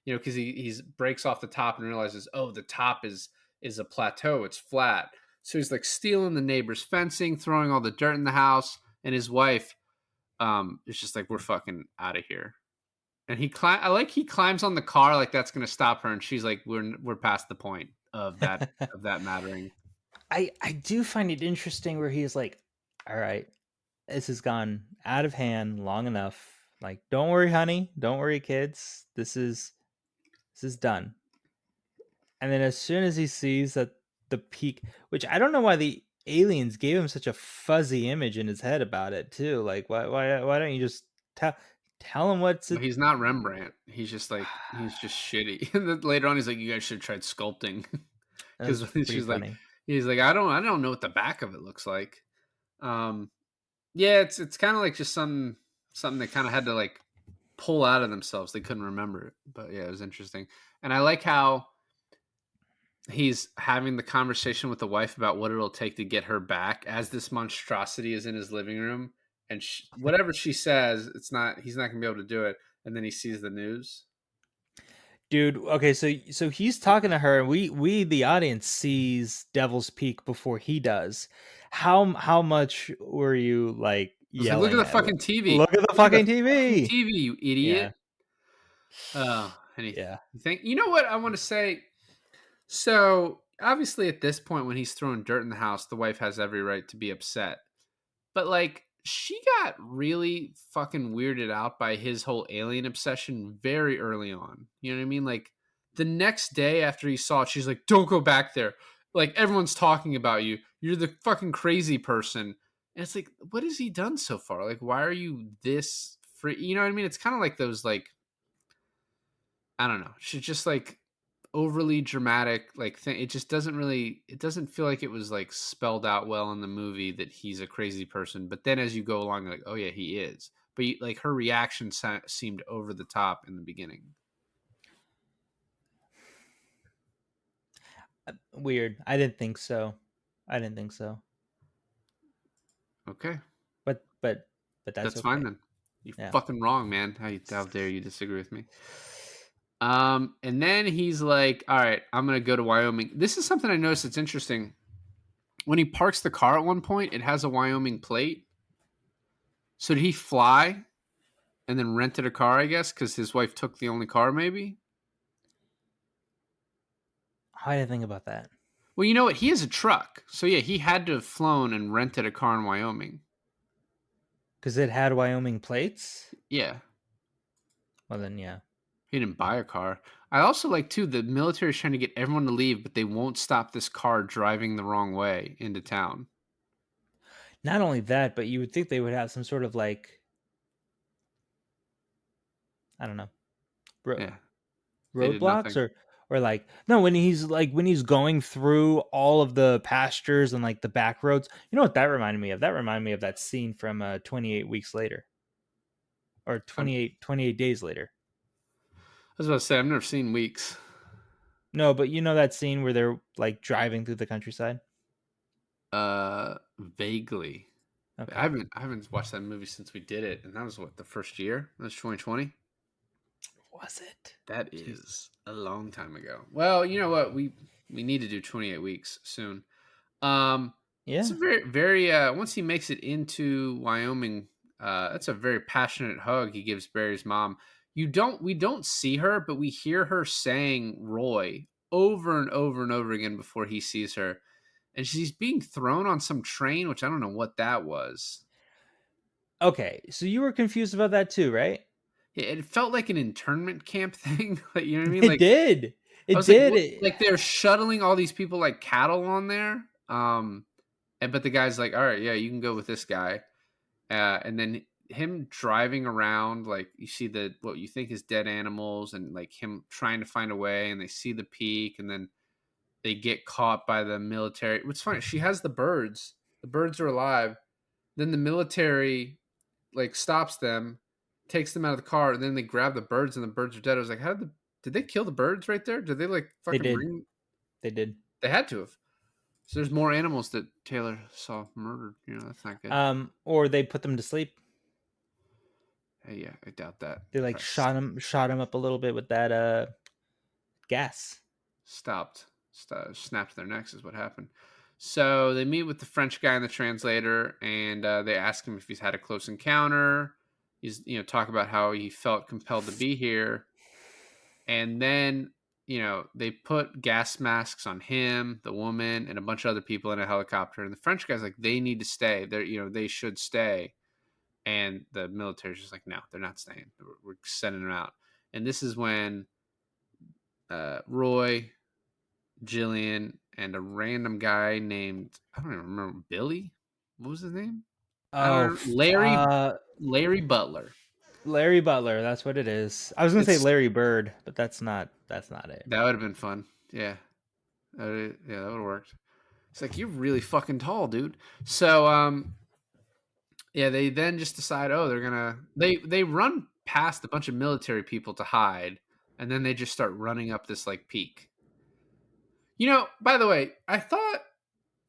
B: because he's breaks off the top and realizes, oh, the top is a plateau, it's flat. So he's like stealing the neighbor's fencing, throwing all the dirt in the house, and his wife is just like, we're fucking out of here. And he climbs on the car like that's gonna stop her, and she's like, we're past the point of that mattering.
A: I do find it interesting where he's like, all right, this has gone out of hand long enough. Like, don't worry, honey. Don't worry, kids. This is done. And then as soon as he sees that the peak, which I don't know why the aliens gave him such a fuzzy image in his head about it too. Like, why don't you just tell him what's
B: But
A: it?
B: he's not Rembrandt. He's just shitty. And then later on, he's like, "You guys should have tried sculpting," because
A: That's pretty
B: she's like,
A: funny.
B: he's like, "I don't know what the back of it looks like." Um, yeah, it's kind of like just something they kind of had to like pull out of themselves. They couldn't remember it, but yeah, it was interesting. And I like how he's having the conversation with the wife about what it'll take to get her back as this monstrosity is in his living room, and whatever she says, he's not gonna be able to do it. And then he sees the news.
A: Dude, okay, so he's talking to her and we the audience sees Devil's Peak before he does. How much were you like
B: I was like, "Look at
A: yelling
B: the
A: at
B: fucking TV!
A: look at the
B: Look at the
A: fucking
B: fucking
A: TV?
B: TV, you
A: Yeah.
B: idiot!" And
A: Yeah.
B: you think, you know what I want to say? So obviously, at this point, when he's throwing dirt in the house, the wife has every right to be upset. But like, she got really fucking weirded out by his whole alien obsession very early on. You know what I mean? Like the next day after he saw it, she's like, "Don't go back there. Like everyone's talking about you. You're the fucking crazy person." And it's like, what has he done so far? Like, why are you this free? You know what I mean? It's kind of like those like, I don't know. She's just like overly dramatic like thing. It just doesn't feel like it was like spelled out well in the movie that he's a crazy person, but then as you go along, you're like, oh yeah, he is. But like her reaction seemed over the top in the beginning.
A: Weird. I didn't think so. I didn't think so.
B: Okay,
A: But but that's
B: that's fine
A: okay.
B: then. You
A: Yeah.
B: fucking wrong, man. How dare you disagree with me? And then he's like, all right, I'm gonna go to Wyoming. This is something I noticed that's interesting. When he parks the car at one point, it has a Wyoming plate. So did he fly and then rented a car, I guess, because his wife took the only car, maybe?
A: I didn't think about that.
B: Well, you know what? He has a truck. So, yeah, he had to have flown and rented a car in Wyoming.
A: Because it had Wyoming plates?
B: Yeah,
A: Well then yeah.
B: he didn't buy a car. I also like, too, the military is trying to get everyone to leave, but they won't stop this car driving the wrong way into town.
A: Not only that, but you would think they would have some sort of like, I don't know,
B: Yeah, they did
A: roadblocks
B: nothing.
A: or like no, when he's going through all of the pastures and like the back roads. You know what that reminded me of? That reminded me of that scene from 28 weeks later or
B: I
A: 28 days later.
B: was about to say, I've never seen Weeks.
A: No, but you know that scene where they're like driving through the countryside?
B: Vaguely.
A: Okay.
B: I haven't watched that movie since we did it, and that was what, the first year? That was 2020.
A: Was it?
B: That
A: Jesus.
B: is a long time ago. Well, you know what? We need to do 28 weeks soon. It's
A: Yeah.
B: a very very once he makes it into Wyoming, that's a very passionate hug he gives Barry's mom. We don't see her, but we hear her saying Roy over and over and over again before he sees her. And she's being thrown on some train, which I don't know what that was.
A: Okay. So you were confused about that too, right?
B: It felt like an internment camp thing. Like, you know what I mean?
A: It
B: Like,
A: did.
B: I
A: It
B: was like,
A: did.
B: what? Like they're shuttling all these people like cattle on there. But the guy's like, all right, yeah, you can go with this guy. And then him driving around, like you see the what you think is dead animals, and like him trying to find a way, and they see the peak, and then they get caught by the military. What's funny, she has the birds. The birds are alive. Then the military like stops them, takes them out of the car, and then they grab the birds, and the birds are dead. I was like, did they kill the birds right there? Did they like
A: They
B: fucking
A: did.
B: bring?
A: They did.
B: They had to have. So there's more animals that Taylor saw murdered. That's not good.
A: Or they put them to sleep.
B: Hey, yeah, I doubt that.
A: They like shot him up a little bit with that gas.
B: Snapped their necks is what happened. So they meet with the French guy and the translator, and they ask him if he's had a close encounter. He's talk about how he felt compelled to be here, and then they put gas masks on him, the woman, and a bunch of other people in a helicopter. And the French guy's like, they need to stay. They should stay. And the military's just like, no, they're not staying. We're sending them out. And this is when Roy, Jillian, and a random guy named, I don't even remember, Billy. What was his name? I
A: Oh,
B: don't know. Larry Butler.
A: Larry Butler. That's what it is. I was gonna say
B: It's
A: Larry Bird, but that's not. That's not it.
B: That would have been fun. Yeah, that would have worked. It's like, you're really fucking tall, dude. So yeah, they then just decide, oh, they run past a bunch of military people to hide, and then they just start running up this like peak. By the way, I thought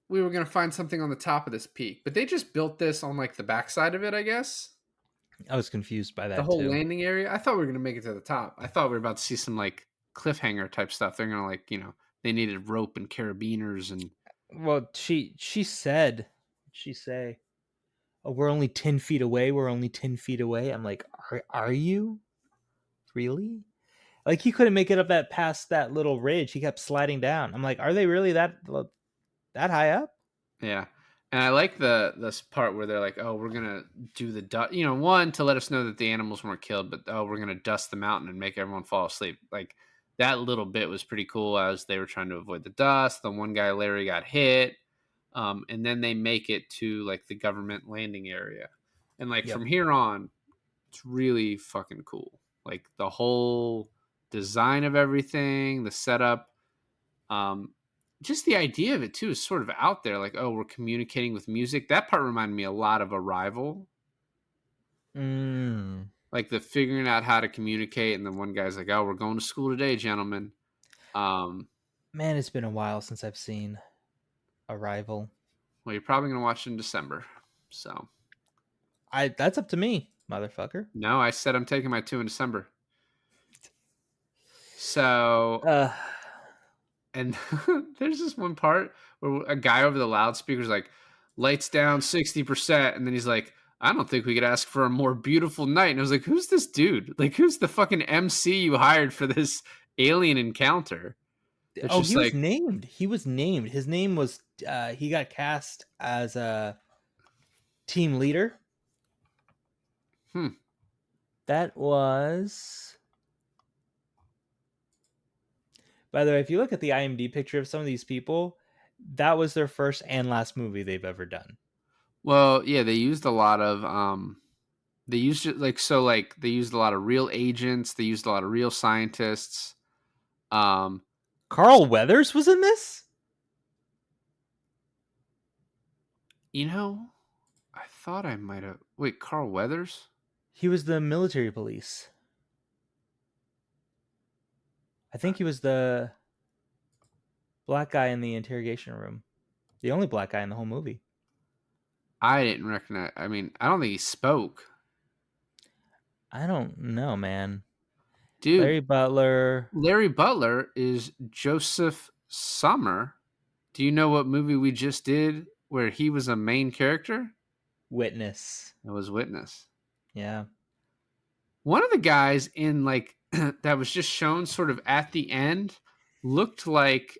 B: we were gonna find something on the top of this peak, but they just built this on like the backside of it, I guess.
A: I was confused by
B: The
A: that
B: whole
A: too.
B: landing area. I thought we were gonna make it to the top. I thought we were about to see some like cliffhanger type stuff. They're gonna like, they needed rope and carabiners and
A: Well, she said, she say, "Oh, we're only 10 feet away. We're only 10 feet away." I'm like, are you really? Like he couldn't make it up that past that little ridge. He kept sliding down. I'm like, are they really that high up?
B: yeah. And I like this part where they're like, oh, we're gonna do the dust. One, to let us know that the animals weren't killed, but oh, we're gonna dust the mountain and make everyone fall asleep. Like that little bit was pretty cool as they were trying to avoid the dust. The one guy, Larry, got hit. And then they make it to like the government landing area. And like
A: Yep.
B: from here on, it's really fucking cool. Like the whole design of everything, the setup, um, just the idea of it too is sort of out there. Like, oh, we're communicating with music. That part reminded me a lot of Arrival.
A: Mm.
B: Like the figuring out how to communicate, and then one guy's like, "Oh, we're going to school today, gentlemen." Um,
A: Man, it's been a while since I've seen Arrival.
B: well, you're probably gonna watch it in December, so
A: That's up to me, motherfucker.
B: no, I said I'm taking my 2 in December. So,
A: Uh,
B: and there's this one part where a guy over the loudspeaker's like, lights down 60%. And then he's like, I don't think we could ask for a more beautiful night. And I was like, who's this dude? Like, who's the fucking MC you hired for this alien encounter? It's
A: oh,
B: just
A: he was
B: like,
A: named. He was named. His name was. He got cast as a team leader.
B: hmm.
A: That was. By the way, if you look at the IMDb picture of some of these people, that was their first and last movie they've ever done.
B: Well, yeah, they used a lot of, they used it like they used a lot of real agents. They used a lot of real scientists. Um,
A: Carl Weathers was in this?
B: you know, I thought I might have, wait, Carl Weathers?
A: He was the military police. I think he was the black guy in the interrogation room. The only black guy in the whole movie.
B: I didn't recognize. I mean, I don't think he spoke.
A: I don't know, man.
B: Dude,
A: Larry Butler,
B: Larry Butler is Joseph Summer. Do you know what movie we just did where he was a main character?
A: Witness.
B: It was Witness.
A: Yeah.
B: One of the guys in like that was just shown sort of at the end looked like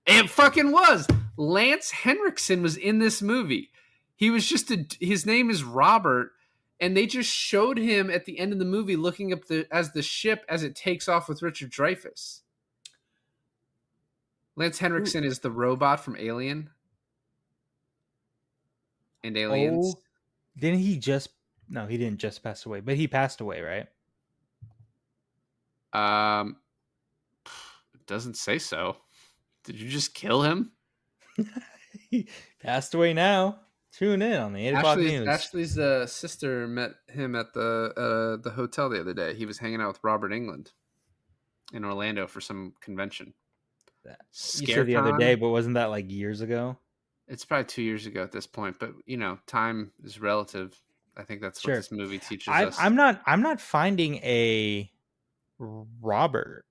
B: it fucking was Lance Henriksen was in this movie. He was just his name is Robert, and they just showed him at the end of the movie looking up the ship as it takes off with Richard Dreyfuss. Lance Henriksen is the robot from Alien and Aliens.
A: Oh, didn't he just? No, he didn't just pass away, but he passed away, right?
B: It doesn't say so. Did you just kill him?
A: He passed away now. Tune in on the 8 o'clock news.
B: Ashley's sister met him at the hotel the other day. He was hanging out with Robert Englund in Orlando for some convention.
A: You said the other day, but wasn't that like years ago?
B: It's probably 2 years ago at this point, but you know, time is relative. I think that's what this movie teaches us.
A: I'm not finding a Robert.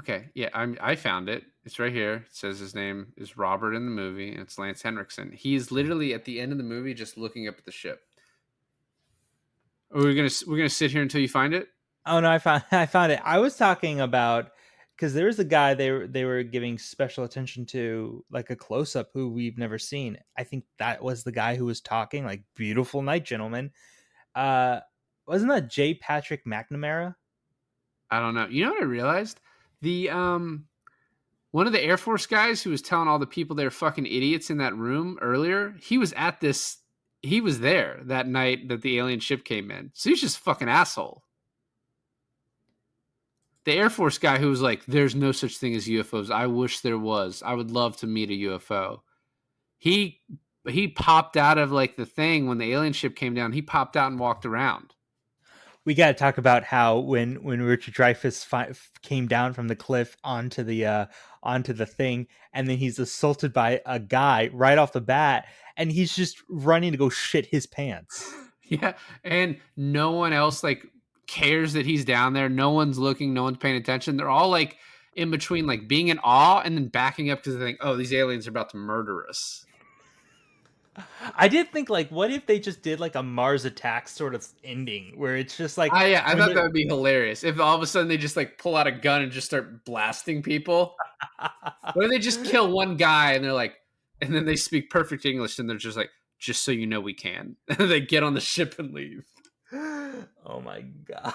B: Okay, yeah, I found it. It's right here. It says his name is Robert in the movie, and it's Lance Henriksen. He's literally at the end of the movie just looking up at the ship. We're gonna sit here until you find it.
A: Oh no, I found it. I was talking about because there was a guy they were giving special attention to, like a close up who we've never seen. I think that was the guy who was talking, like "Beautiful night, gentlemen." Wasn't that J. Patrick McNamara?
B: I don't know. You know what I realized? The one of the Air Force guys who was telling all the people they're fucking idiots in that room earlier, he was at this. He was there that night that the alien ship came in. So he's just a fucking asshole. The Air Force guy who was like, "There's no such thing as UFOs. I wish there was. I would love to meet a UFO." He popped out of like the thing when the alien ship came down. He popped out and walked around.
A: We got to talk about how when Richard Dreyfuss came down from the cliff onto the thing, and then he's assaulted by a guy right off the bat, and he's just running to go shit his pants.
B: Yeah, and no one else like cares that he's down there. No one's looking. No one's paying attention. They're all like in between, like being in awe and then backing up because they think, "Oh, these aliens are about to murder us."
A: I did think, like, what if they just did like a Mars Attack sort of ending where it's just like,
B: yeah, I thought that would be hilarious if all of a sudden they just like pull out a gun and just start blasting people. Or they just kill one guy and they're like, and then they speak perfect English and they're just like, "Just so you know, we can." And they get on the ship and leave.
A: Oh my god.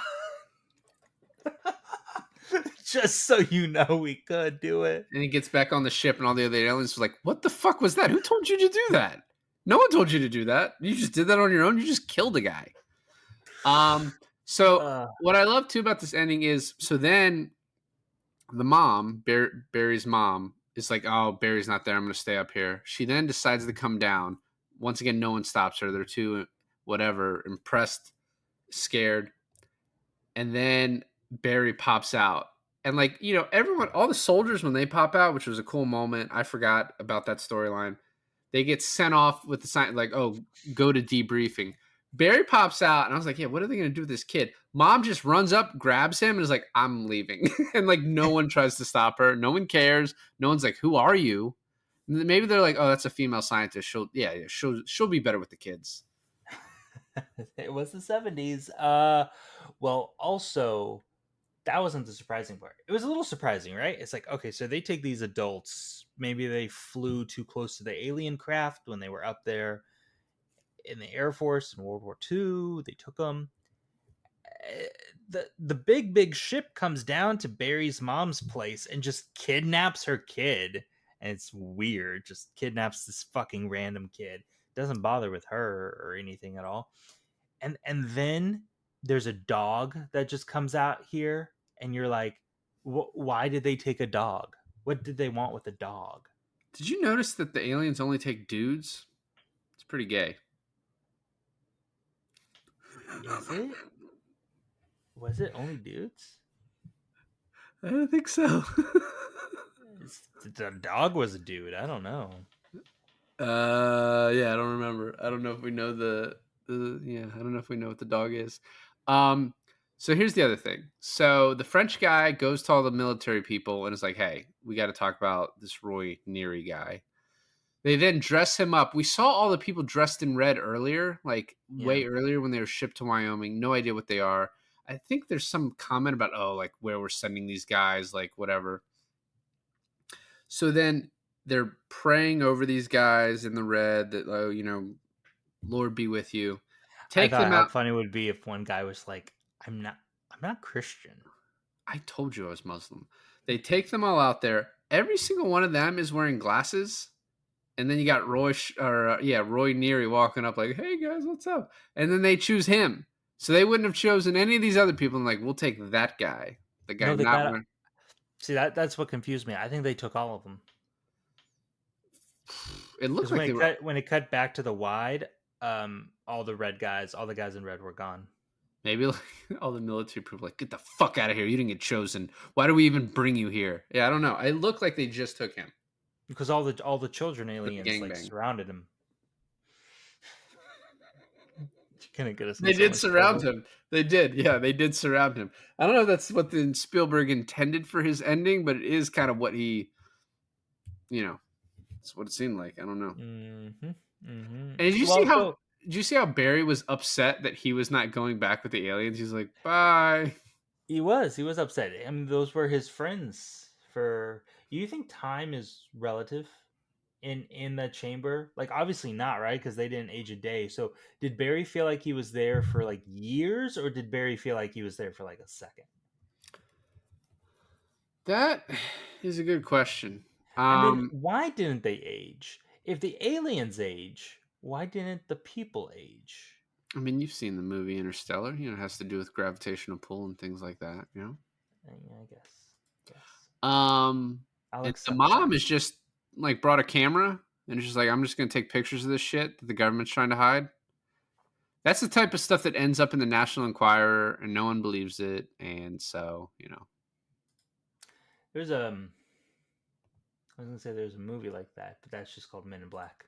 A: Just so you know, we could do it.
B: And he gets back on the ship and all the other aliens are like, "What the fuck was that? Who told you to do that? No one told you to do that. You just did that on your own. You just killed a guy." So what I love too about this ending is, so then the mom, Barry's mom, is like, "Oh, Barry's not there. I'm going to stay up here." She then decides to come down. Once again, no one stops her. They're too, whatever, impressed, scared. And then Barry pops out. And like, you know, everyone, all the soldiers, when they pop out, which was a cool moment, I forgot about that storyline. They get sent off with the sign, like, "Oh, go to debriefing." Barry pops out, and I was like, "Yeah, what are they going to do with this kid?" Mom just runs up, grabs him, and is like, "I'm leaving." And like, no one tries to stop her. No one cares. No one's like, "Who are you?" And maybe they're like, "Oh, that's a female scientist. She'll be better with the kids."
A: It was the 70s. Well, also, that wasn't the surprising part. It was a little surprising, right? It's like, okay, so they take these adults. Maybe they flew too close to the alien craft when they were up there in the Air Force in World War II. They took them. The big ship comes down to Barry's mom's place and just kidnaps her kid. And it's weird. Just kidnaps this fucking random kid. Doesn't bother with her or anything at all. And then there's a dog that just comes out here, and you're like, why did they take a dog? What did they want with a dog?
B: Did you notice that the aliens only take dudes? It's pretty gay.
A: Is it? Was it only dudes?
B: I don't think so.
A: The dog was a dude. I don't know.
B: Yeah, I don't remember. I don't know if we know I don't know if we know what the dog is. So here's the other thing. So the French guy goes to all the military people and is like, "Hey, we got to talk about this Roy Neary guy." They then dress him up. We saw all the people dressed in red earlier, like
A: Yeah.
B: way earlier when they were shipped to Wyoming. No idea what they are. I think there's some comment about, oh, like where we're sending these guys, like whatever. So then they're praying over these guys in the red that, oh, Lord be with you.
A: I
B: Take
A: thought
B: them
A: how
B: out.
A: funny it would be if one guy was like, I'm not Christian.
B: I told you I was Muslim. They take them all out there. Every single one of them is wearing glasses. And then you got Roy Neary walking up like, "Hey guys, what's up?" And then they choose him. So they wouldn't have chosen any of these other people. And like, we'll take that guy, the guy
A: No, they
B: not
A: got
B: wearing.
A: see that's what confused me. I think they took all of them
B: It looked
A: because
B: like they were
A: when it cut back to the wide, all the guys in red were gone
B: maybe like all the military people like, "Get the fuck out of here! You didn't get chosen. Why do we even bring you here?" Yeah, I don't know. It looked like they just took him
A: because all the children
B: for the
A: aliens like
B: gangbang.
A: surrounded him. You're gonna get us in
B: They
A: so
B: did
A: much
B: surround
A: trouble.
B: him. They did. Yeah, they did surround him. I don't know if that's what the Spielberg intended for his ending, but it is kind of what he, you know, it's what it seemed like. I don't know.
A: Mm-hmm. Mm-hmm.
B: And
A: Well, so
B: did you see how Barry was upset that he was not going back with the aliens? He's like, "Bye."
A: he was upset. I mean, those were his friends. For you think time is relative in the chamber? Like, obviously not, right? Because they didn't age a day. So, did Barry feel like he was there for like years, or did Barry feel like he was there for like a second?
B: That is a good question.
A: And then, why didn't they age? If the aliens age, why didn't the people age?
B: I mean, you've seen the movie Interstellar. It has to do with gravitational pull and things like that.
A: Yeah, I guess. Yes,
B: Um,
A: I'll
B: and the
A: accept that.
B: mom is just like brought a camera and it's just like, I'm just gonna take pictures of this shit that the government's trying to hide. That's the type of stuff that ends up in the National Enquirer, and no one believes it. And so,
A: There's I was gonna say there's a movie like that, but that's just called Men in Black.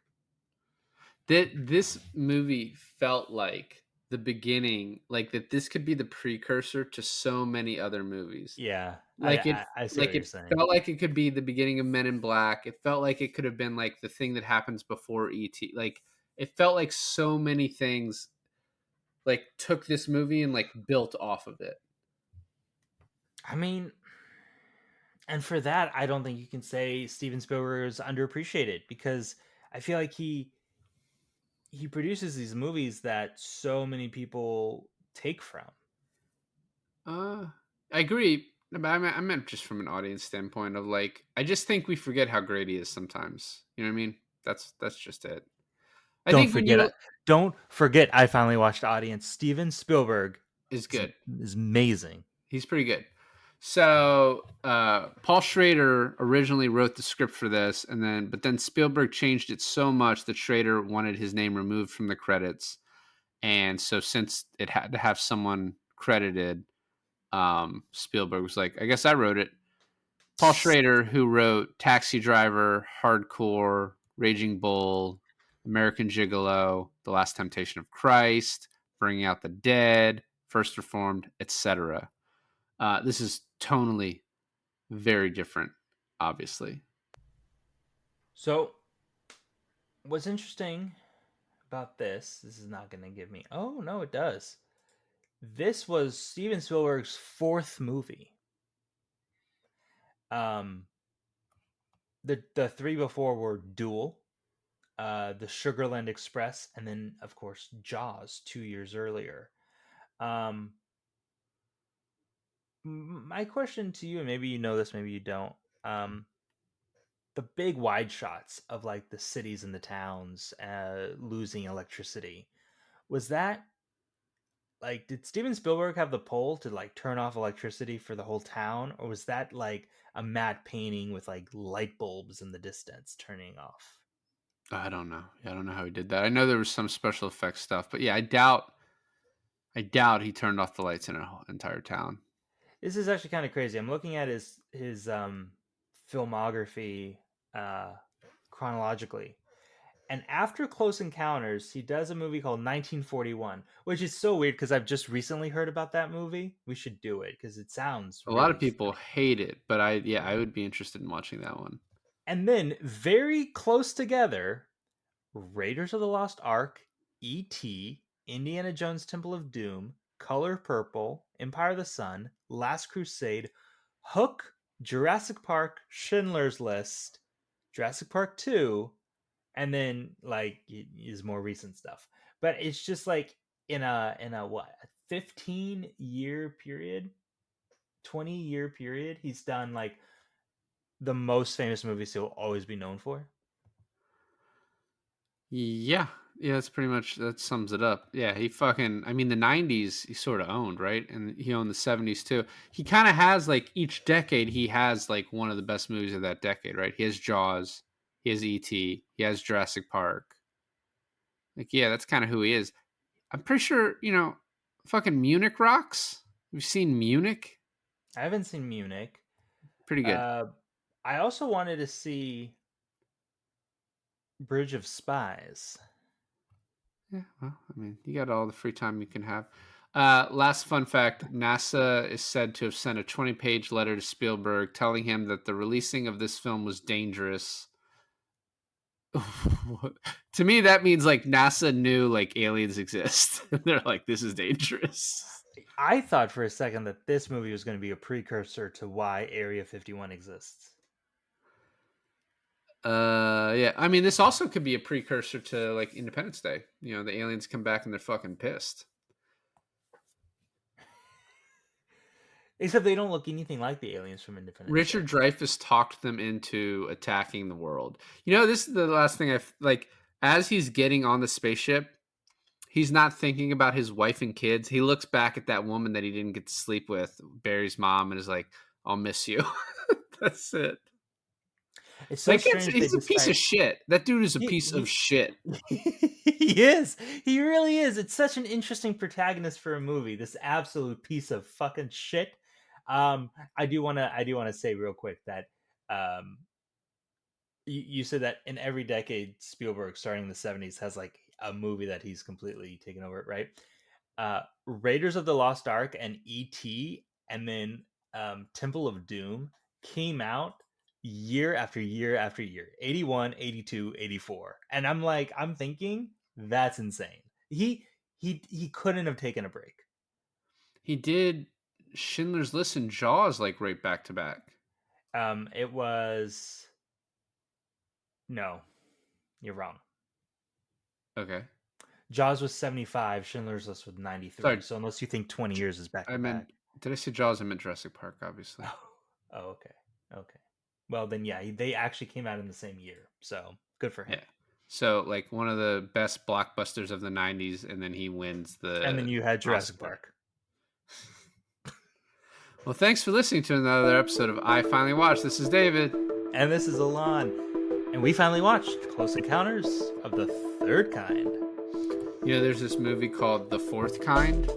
B: that this movie felt like the beginning, like that this could be the precursor to so many other movies.
A: Yeah,
B: Like it,
A: I see what
B: like
A: you're
B: it
A: saying.
B: felt like it could be the beginning of Men in Black. It felt like it could have been like the thing that happens before ET. Like it felt like so many things like took this movie and like built off of it.
A: I mean, and for that, I don't think you can say Steven Spielberg is underappreciated because I feel like he produces these movies that so many people take from.
B: Uh, I agree. But I meant just from an audience standpoint of like, I just think we forget how great he is sometimes. You know what I mean? That's just it. I
A: Don't
B: think when
A: forget,
B: you
A: don't forget. I finally watched Audience. Steven Spielberg
B: is
A: is,
B: good.
A: is amazing.
B: He's pretty good. So Paul Schrader originally wrote the script for this, but then Spielberg changed it so much that Schrader wanted his name removed from the credits, and so since it had to have someone credited, Spielberg was like, "I guess I wrote it." Paul Schrader, who wrote Taxi Driver, Hardcore, Raging Bull, American Gigolo, The Last Temptation of Christ, Bringing Out the Dead, First Reformed, etc. This is tonally very different, obviously.
A: So, what's interesting about this is not going to give me. Oh no, it does. This was Steven Spielberg's fourth movie. Um, the three before were Duel, the Sugarland Express, and then of course Jaws 2 years earlier. Um, my question to you, and maybe you know this, maybe you don't. Um, the big wide shots of like the cities and the towns losing electricity, was that like, did Steven Spielberg have the pull to like turn off electricity for the whole town, or was that like a matte painting with like light bulbs in the distance turning off?
B: I don't know. I don't know how he did that. I know there was some special effects stuff, but yeah, I doubt he turned off the lights in an entire town.
A: This is actually kind of crazy. I'm looking at his filmography uh, chronologically. And after Close Encounters, he does a movie called 1941, which is so weird because I've just recently heard about that movie. We should do it because it sounds
B: A lot of
A: really
B: people
A: funny.
B: hate it, but I would be interested in watching that one.
A: And then very close together, Raiders of the Lost Ark, E.T., Indiana Jones Temple of Doom, Color Purple, Empire of the Sun, Last Crusade, Hook, Jurassic Park, Schindler's List, Jurassic Park 2, and then like is more recent stuff. But it's just like in a what, a 15-year period, 20-year period, he's done like the most famous movies he'll always be known for.
B: Yeah. Yeah, that's pretty much that sums it up. Yeah, he fucking I mean the 90s he sort of owned, right? And he owned the 70s too. He kind of has like each decade he has like one of the best movies of that decade, right? He has Jaws, he has E.T., he has Jurassic Park. Like yeah, that's kind of who he is. I'm pretty sure, fucking Munich rocks. You've seen Munich?
A: I haven't seen Munich.
B: Pretty good.
A: uh I also wanted to see Bridge of Spies.
B: Yeah, well, I mean, you got all the free time you can have. Last fun fact, NASA is said to have sent a 20-page letter to Spielberg telling him that the releasing of this film was dangerous. To me, that means like NASA knew like aliens exist. They're like, this is dangerous.
A: I thought for a second that this movie was going to be a precursor to why Area 51 exists.
B: Yeah. I mean, this also could be a precursor to like Independence Day. The aliens come back and they're fucking pissed.
A: Except they don't look anything like the aliens from Independence
B: Richard
A: Day.
B: Dreyfuss talked them into attacking the world. This is the last thing like. As he's getting on the spaceship, he's not thinking about his wife and kids. He looks back at that woman that he didn't get to sleep with, Barry's mom, and is like, "I'll miss you." That's it.
A: It's so strange they
B: he's a piece of
A: decide.
B: shit. That dude is a piece of
A: He,
B: shit.
A: he is. He really is. It's such an interesting protagonist for a movie. This absolute piece of fucking shit. I do wanna say real quick that um you said that in every decade Spielberg starting in the 70s has like a movie that he's completely taken over, right? Raiders of the Lost Ark and E.T. and then Temple of Doom came out year after year after year. 81, 82, 84. And I'm thinking that's insane. He couldn't have taken a break.
B: He did Schindler's List and Jaws like right back to back.
A: It was no, you're wrong.
B: Okay.
A: Jaws was 75, Schindler's List was 93.
B: Sorry.
A: So unless you think 20 years is back
B: I
A: to
B: meant,
A: back.
B: did I say Jaws? I meant Jurassic Park, obviously.
A: Oh, okay. Okay. Well, then yeah, they actually came out in the same year. So good for him.
B: Yeah. So like one of the best blockbusters of the 90s, and then he wins
A: And then you had Jurassic
B: Oscar.
A: Park.
B: Well, thanks for listening to another episode of I Finally Watched. This is David.
A: And this is Alon. And we finally watched Close Encounters of the Third Kind.
B: There's this movie called The Fourth Kind.